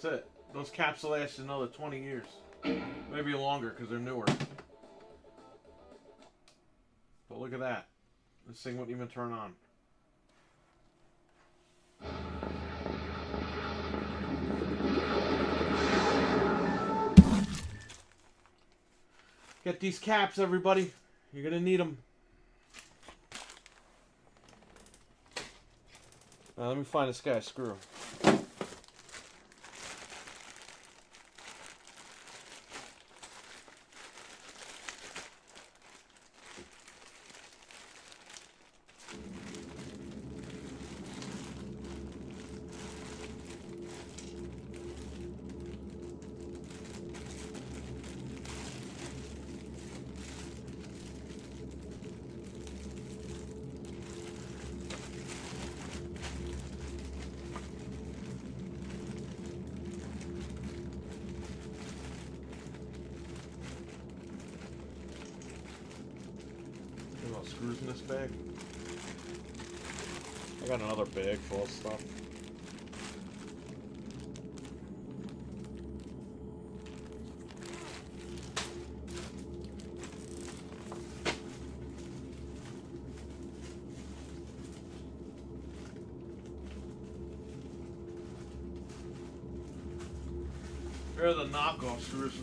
That's it. Those caps will last another 20 years. Maybe longer because they're newer. But look at that. This thing wouldn't even turn on. Get these caps, everybody. You're going to need them. Let me find this guy's screw. Screws in this bag. I got another bag full of stuff. Here are the knockoff screws,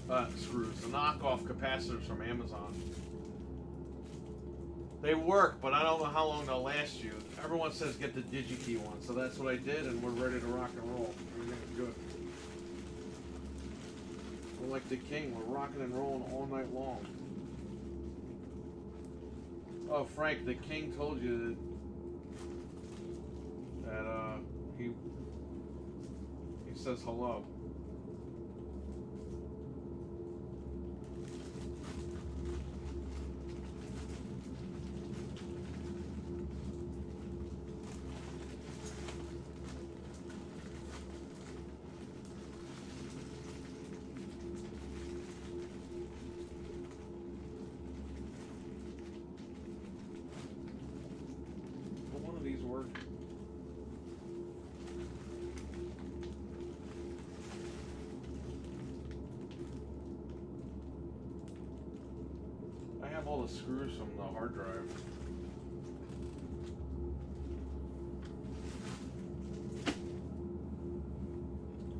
the knockoff capacitors from Amazon. They work, but I don't know how long they'll last you. Everyone says get the DigiKey one, so that's what I did, and we're ready to rock and roll. Everything's good. We're like the king. We're rocking and rolling all night long. Oh, Frank, the king told you that he says hello. Work. I have all the screws from the hard drive.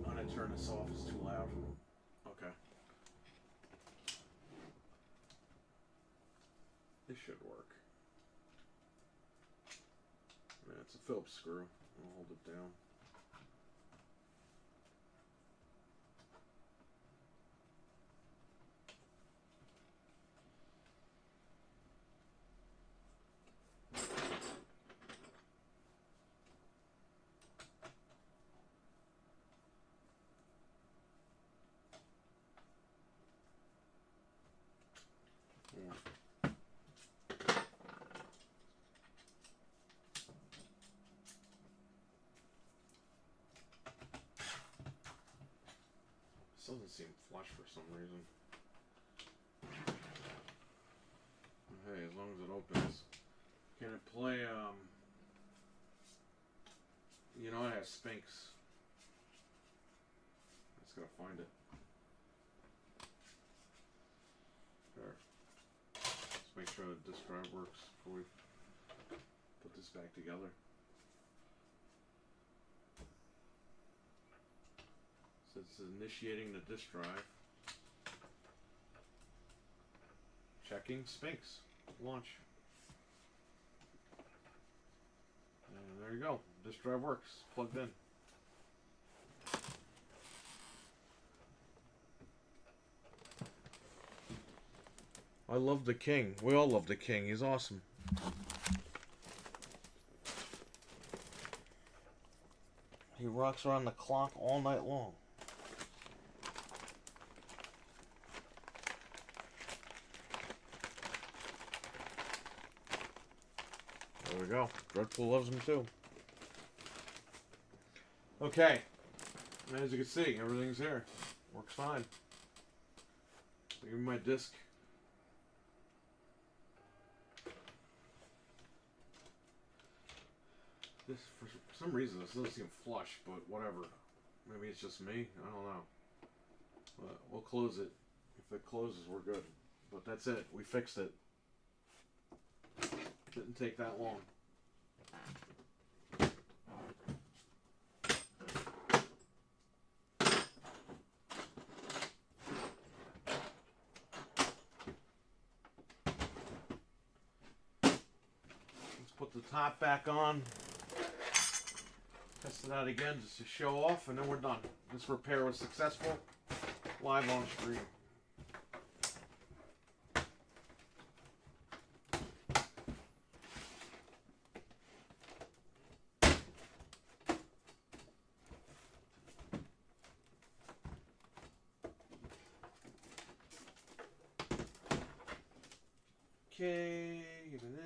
I'm gonna turn this off, it's too loud. Okay. This should work. It's a Phillips screw. I'll hold it down. This doesn't seem flush for some reason. Hey, as long as it opens. Can it play, you know, it has Sphinx. I just gotta find it. There. Let's make sure that this drive works before we put this back together. So it's initiating the disk drive. Checking Sphinx. Launch. And there you go. Disk drive works. Plugged in. I love the king. We all love the king. He's awesome. He rocks around the clock all night long. There we go. Dreadful loves him too. Okay. As you can see, everything's here. Works fine. Give me my disc. This, for some reason, this doesn't seem flush, but whatever. Maybe it's just me. I don't know. But we'll close it. If it closes, we're good. But that's it. We fixed it. Didn't take that long. Let's put the top back on. Test it out again just to show off, and then we're done. This repair was successful. Live on stream. Okay, give me this.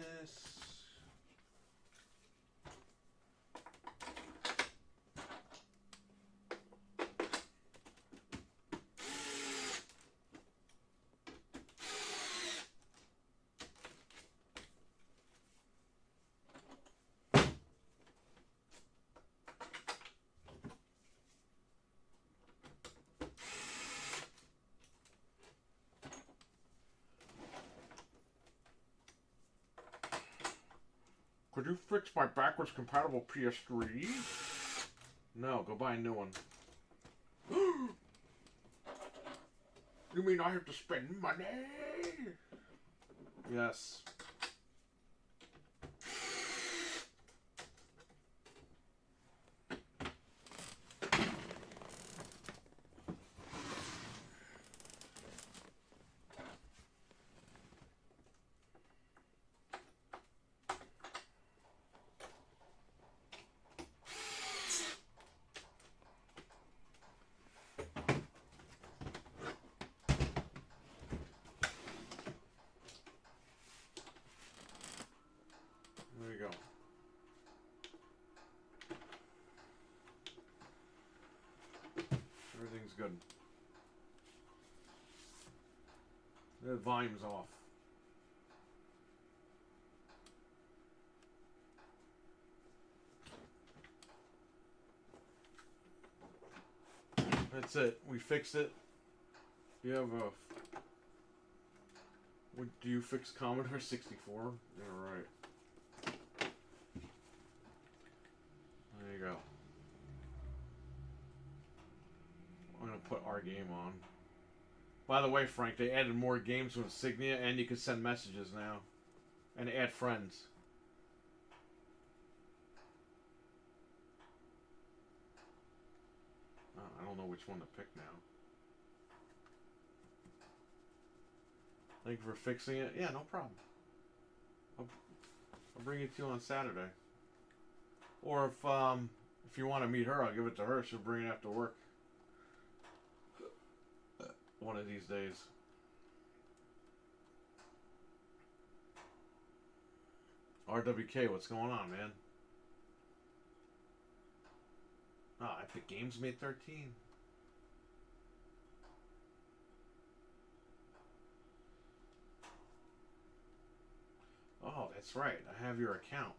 Could you fix my backwards compatible PS3? No, go buy a new one. You mean I have to spend money? Yes. There you go. Everything's good. The volume's off. That's it. We fixed it. You have a... Do you fix Commodore 64? Yeah, right. There you go. I'm gonna put our game on. By the way, Frank, they added more games with Insignia, and you can send messages now. And add friends. I don't know which one to pick now. Thank you for fixing it. Yeah, no problem. I'll bring it to you on Saturday. Or if you want to meet her, I'll give it to her. She'll bring it after work. One of these days. RWK, what's going on, man? Ah, Epic Games made 13. Oh, that's right. I have your account.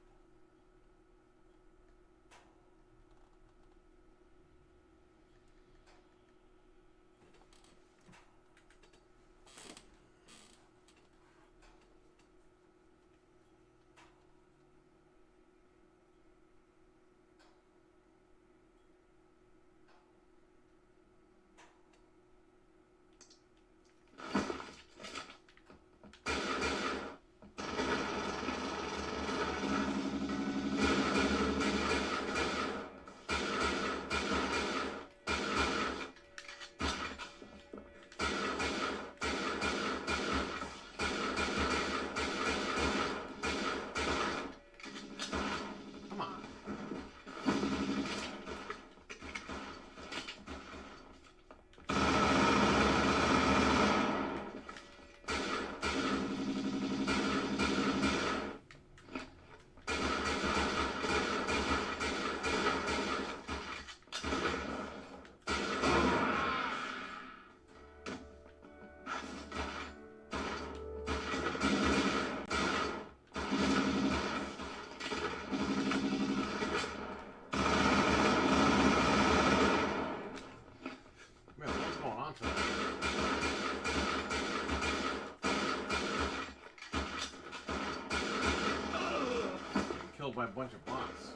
Killed by a bunch of bots.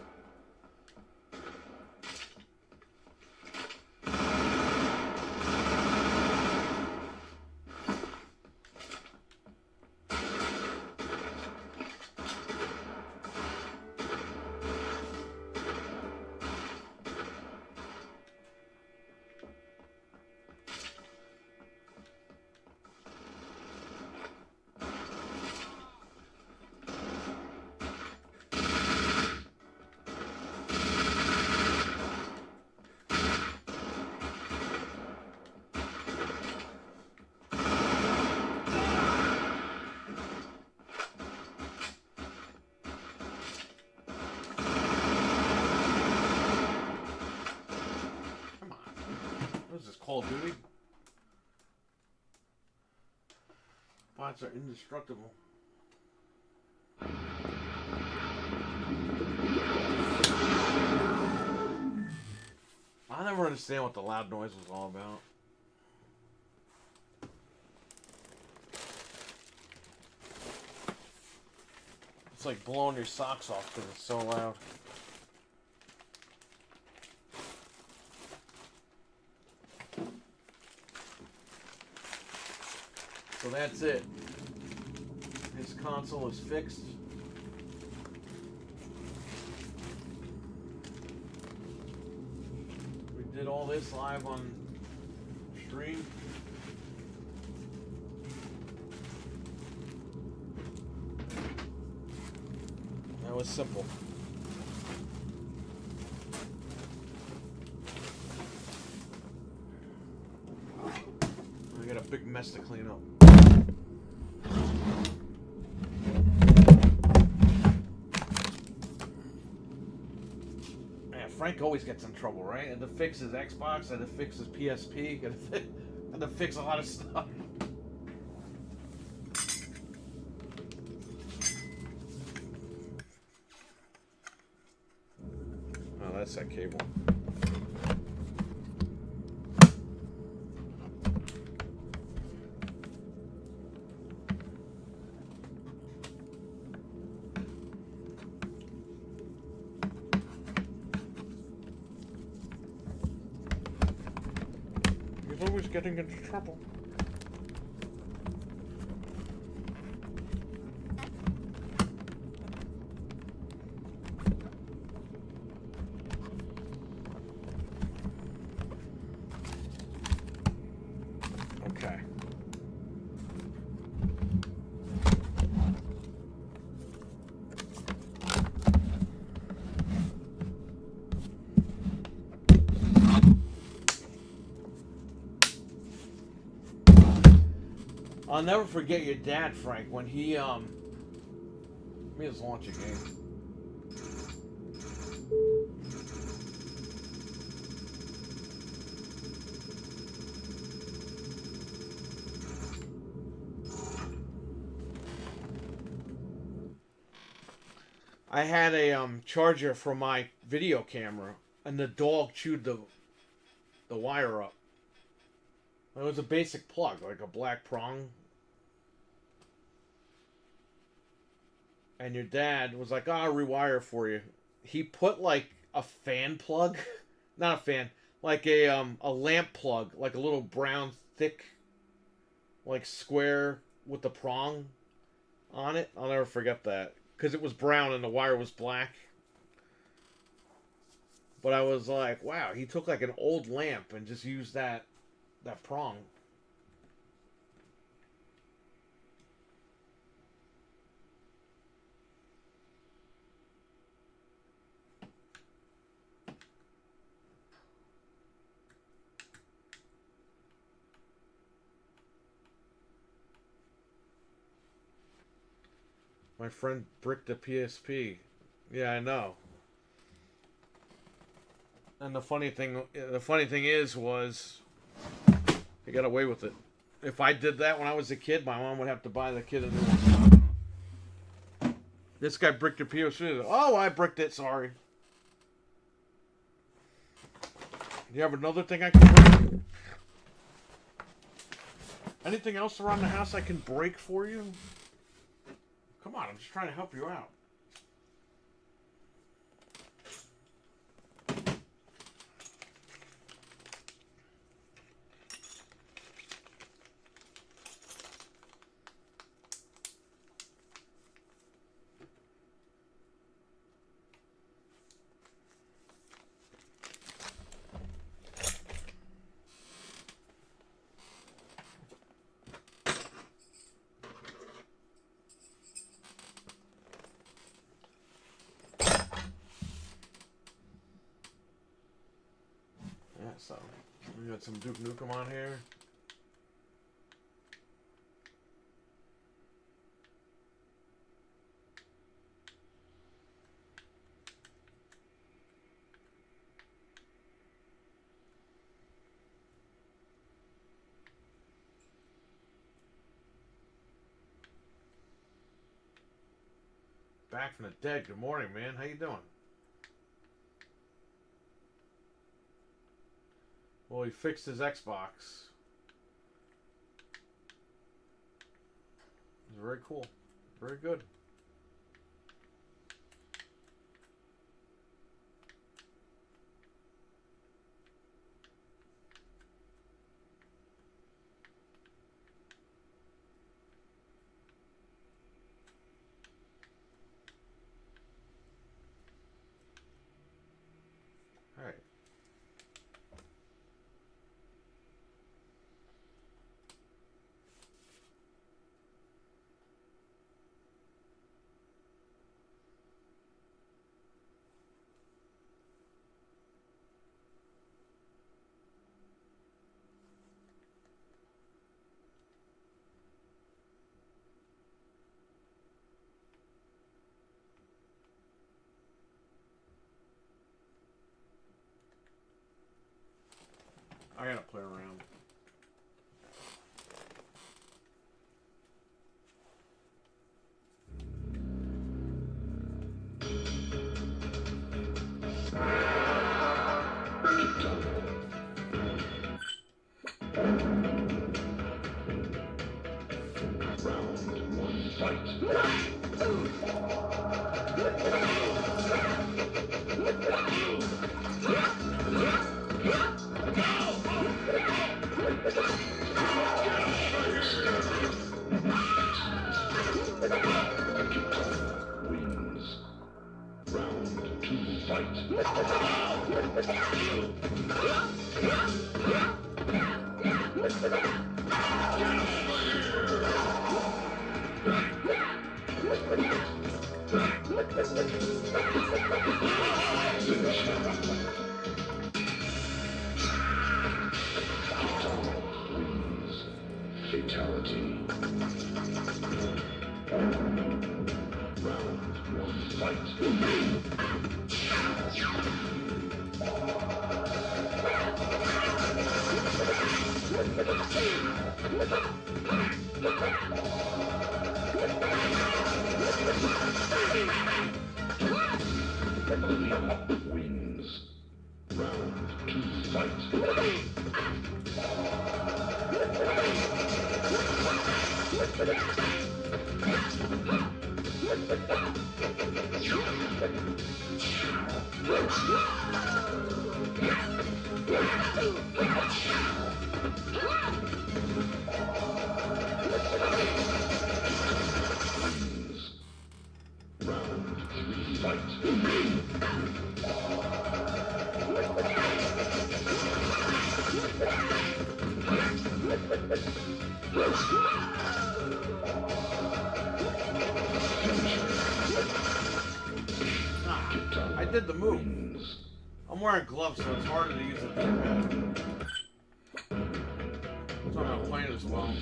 Call of Duty. Bots are indestructible. I never understand what the loud noise was all about. It's like blowing your socks off because it's so loud. So that's it. His console is fixed. We did all this live on stream. That was simple. I got a big mess to clean up. Frank always gets in trouble, right? And to fix his Xbox, and to fix his PSP, and to fix a lot of stuff. Oh, that's that cable. Always getting into trouble. Okay. I'll never forget your dad, Frank, when he, let me just launch a game. I had a, charger for my video camera, and the dog chewed the wire up. It was a basic plug, like a black prong. And your dad was like, oh, I'll rewire for you. He put like a fan plug, not a fan, like a lamp plug, like a little brown, thick, like square with the prong on it. I'll never forget that. Because it was brown and the wire was black. But I was like, wow, he took like an old lamp and just used that prong. My friend bricked a PSP. Yeah, I know. And the funny thing was, he got away with it. If I did that when I was a kid, my mom would have to buy the kid a new one. This guy bricked a PSP. Oh, I bricked it. Sorry. Do you have another thing I can break? Anything else around the house I can break for you? Come on, I'm just trying to help you out. So, we got some Duke Nukem on here. back from the dead. Good morning, man. How you doing? Well, he fixed his Xbox. It's very cool. Very good. All right. I gotta play around. Fatality. Round one, fight. Wins. Round two, fight. Round three, fight. I did the move. I'm wearing gloves, so it's harder to use a D-pad. So I'm not playing as well.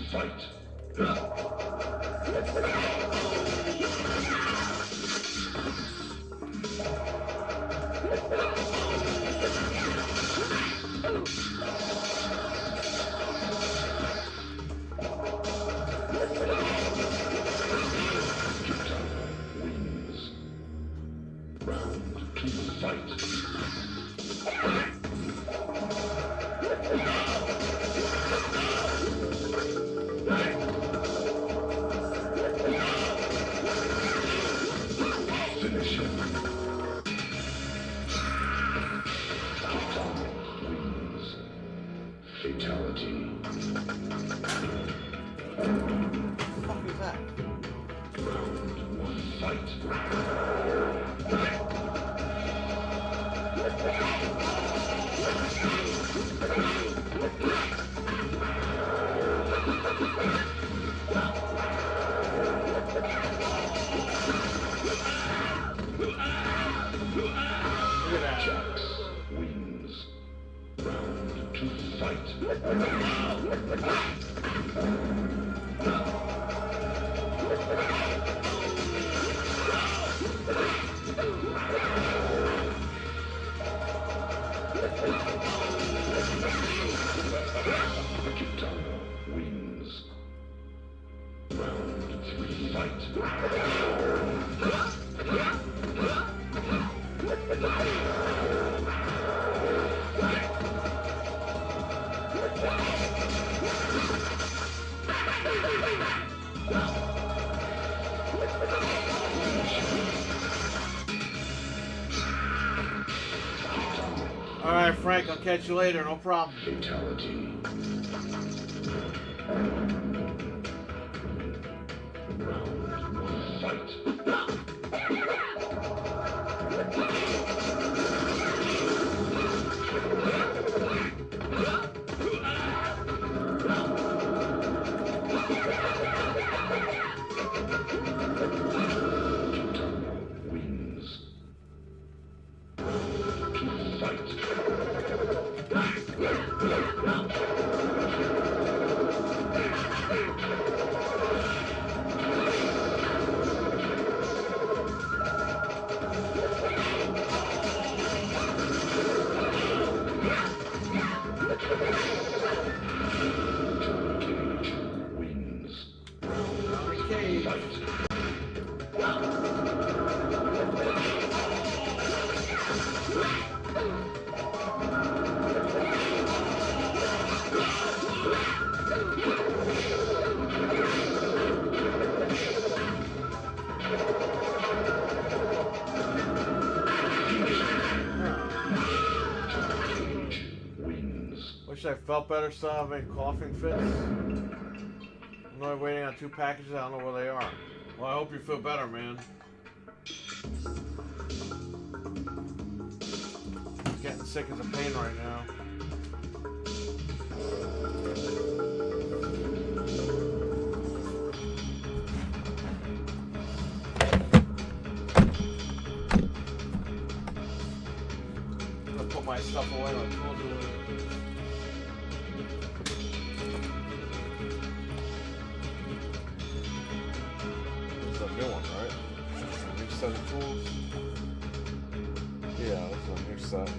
Round two, fight. Finish him. Wins. Fatality. What the fuck is that? Round one, fight. Look at that. Jax wins. Round two, fight. Kitana wins. Round three, fight. Alright, Frank, I'll catch you later, no problem. Fatality. Round one, fight. Wins. Round two, fight. Cage wins. Round Cage. fight. Cage wins. Wish I felt better, still having coughing fits. I'm only waiting on 2 packages, I don't know where they are. Well, I hope you feel better, man. Getting sick is a pain right now. I'm gonna put my stuff away. I told you. This is a new one, right? A new set of tools. Yeah, that's a new set.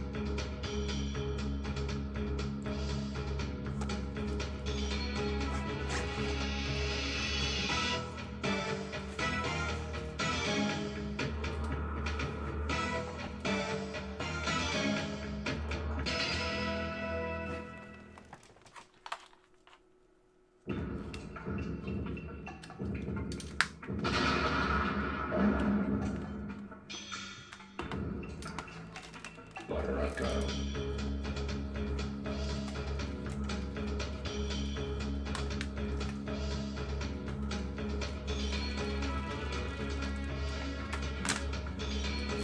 Baraka.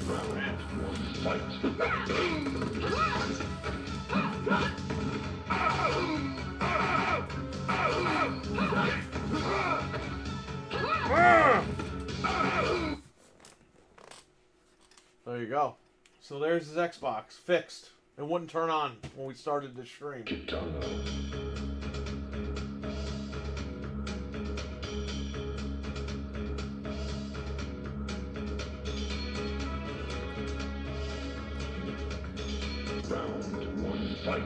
Round one, fight. There you go. So there's his Xbox, fixed. It wouldn't turn on when we started the stream. Kitano. Round one, fight.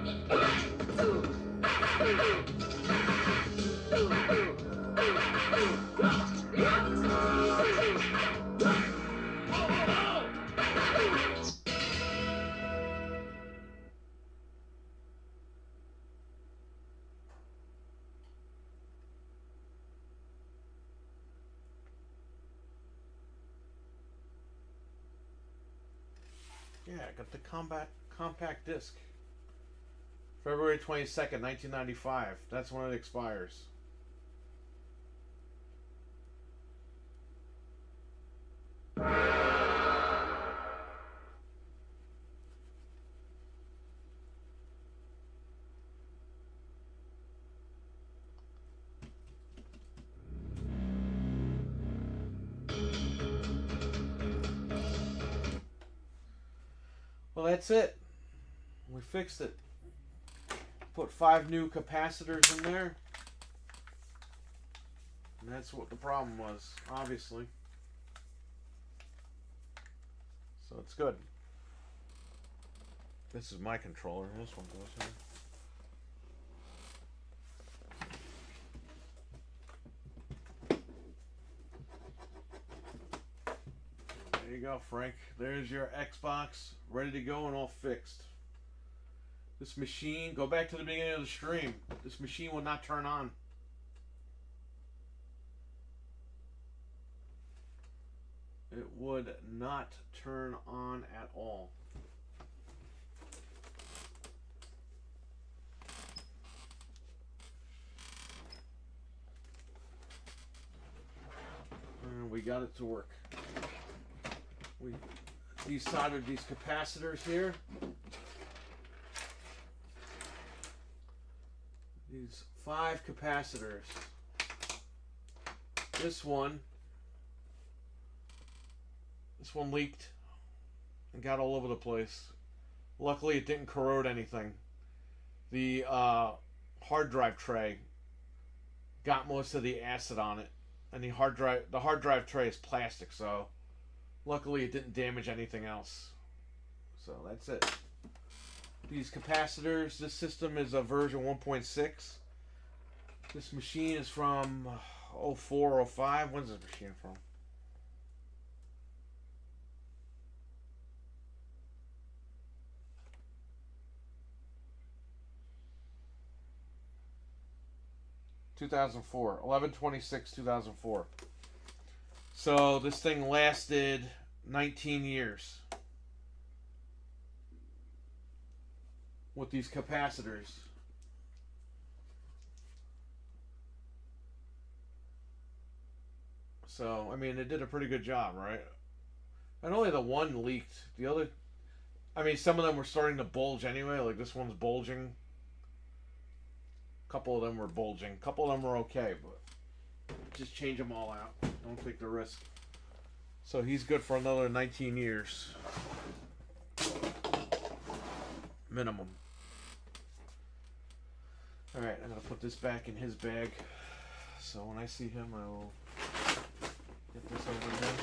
Yeah, I got the compact disc. February 22nd, 1995. That's when it expires. Well, that's it. We fixed it. Put 5 new capacitors in there. And that's what the problem was, obviously. So it's good. This is my controller. This one goes here. There you go, Frank. There's your Xbox, ready to go and all fixed. This machine, go back to the beginning of the stream. This machine will not turn on. It would not turn on at all. And we got it to work. We desoldered these capacitors here. These 5 capacitors. This one leaked and got all over the place. Luckily, it didn't corrode anything. The hard drive tray got most of the acid on it, and the hard drive tray is plastic, so luckily it didn't damage anything else. So that's it. These capacitors, this system is a version 1.6. This machine is from 04, 05. When's this machine from? (2004) 11/26/2004. So this thing lasted 19 years with these capacitors. So, I mean, it did a pretty good job, right? And only the one leaked. The other, I mean, some of them were starting to bulge anyway. Like this one's bulging. A couple of them were bulging. A couple of them were okay, but just change them all out. Don't take the risk. So he's good for another 19 years. Minimum. Alright, I'm going to put this back in his bag. So when I see him, I will get this over to him.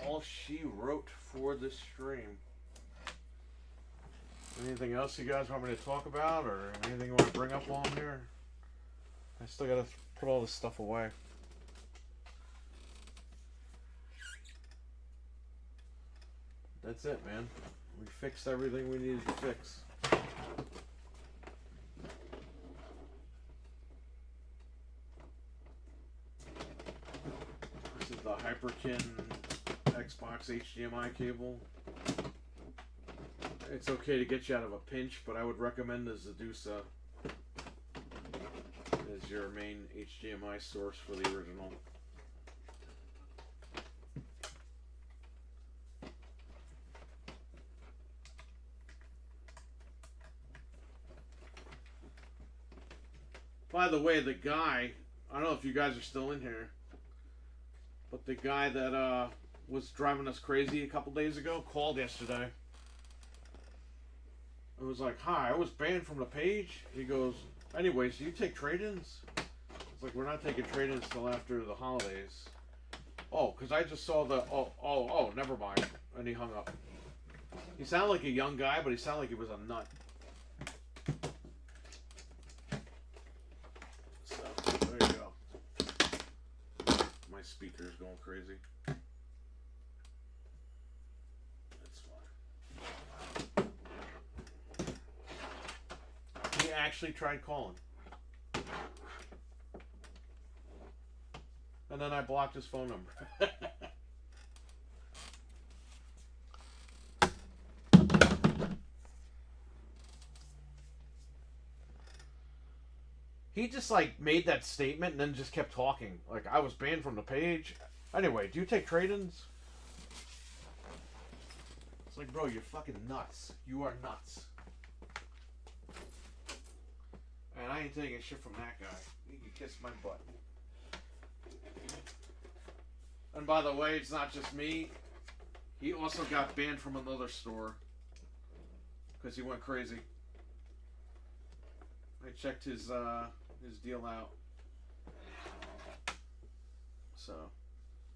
All she wrote for the stream. Anything else you guys want me to talk about, or anything you want to bring up while I'm here? I still gotta put all this stuff away. That's it, man. We fixed everything we needed to fix. This is the Hyperkin Xbox HDMI cable. It's okay to get you out of a pinch, but I would recommend the Zadusa as your main HDMI source for the original. By the way, the guy, I don't know if you guys are still in here, but the guy that was driving us crazy a couple days ago called yesterday. It was like, hi, I was banned from the page. He goes, anyways, do you take trade-ins? It's like, we're not taking trade-ins till after the holidays. Oh, because I just saw the, oh, never mind. And he hung up. He sounded like a young guy, but he sounded like he was a nut. So, there you go. My speaker's going crazy. He actually tried calling. And then I blocked his phone number. He just like made that statement and then just kept talking. Like, I was banned from the page. Anyway, do you take trade-ins? It's like, bro, you're fucking nuts. You are nuts. And man. I ain't taking shit from that guy. He can kiss my butt. And by the way, it's not just me. He also got banned from another store because he went crazy. I checked his deal out. So,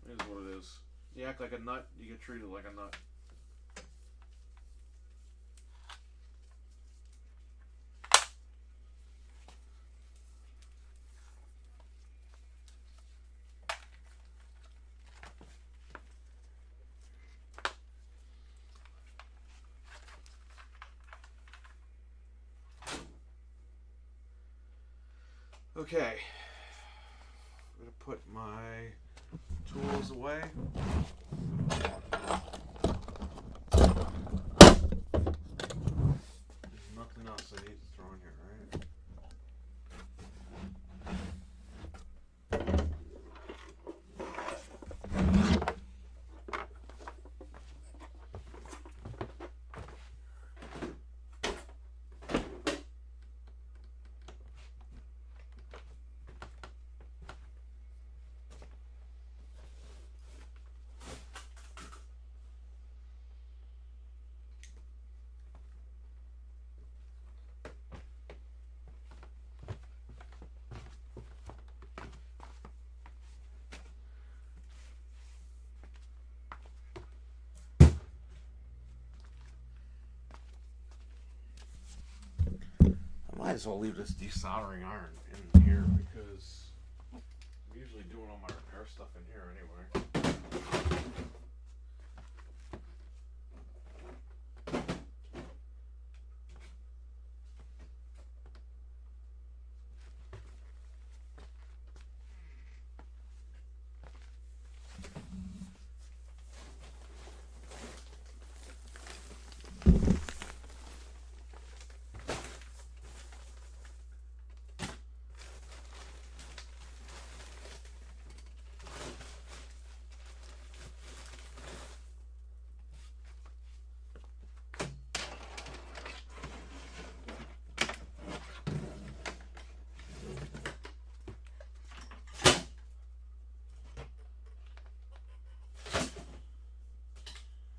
it is what it is. You act like a nut, you get treated like a nut. Okay, I'm gonna put my tools away. There's nothing else I need to throw in here, right? I might as well leave this desoldering iron in here because I'm usually doing all my repair stuff in here anyway.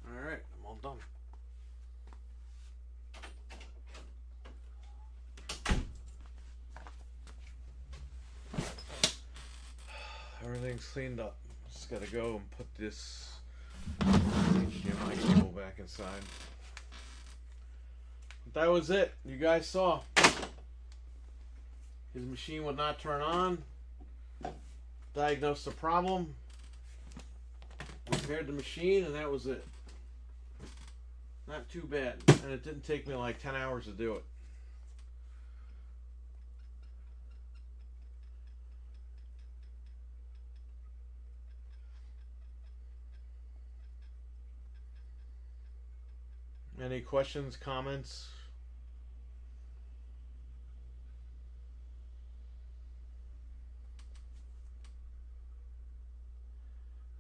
Alright, I'm all done. Everything's cleaned up. Just gotta go and put this HDMI cable back inside. But that was it. You guys saw. His machine would not turn on. Diagnosed the problem. Repaired the machine, and that was it. Not too bad. And it didn't take me like 10 hours to do it. Any questions, comments?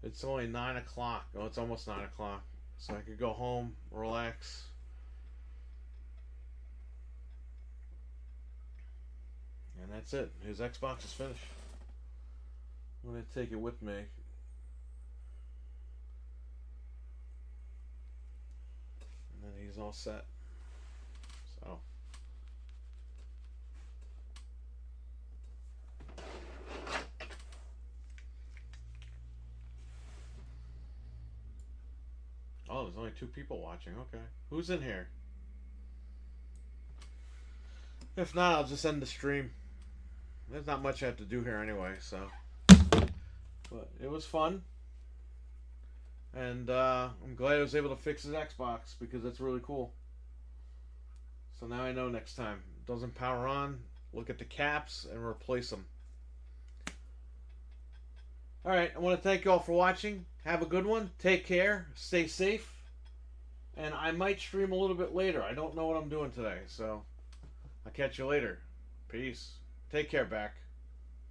It's only 9 o'clock. Oh, it's almost 9 o'clock. So I could go home, relax. And that's it. His Xbox is finished. I'm going to take it with me. And then he's all set. So. Oh, there's only 2 people watching. Okay. Who's in here? If not, I'll just end the stream. There's not much I have to do here anyway, so. But it was fun. And I'm glad I was able to fix his Xbox because that's really cool. So now I know next time. It doesn't power on. Look at the caps and replace them. Alright, I want to thank you all for watching. Have a good one. Take care. Stay safe. And I might stream a little bit later. I don't know what I'm doing today, so I'll catch you later. Peace. Take care, back.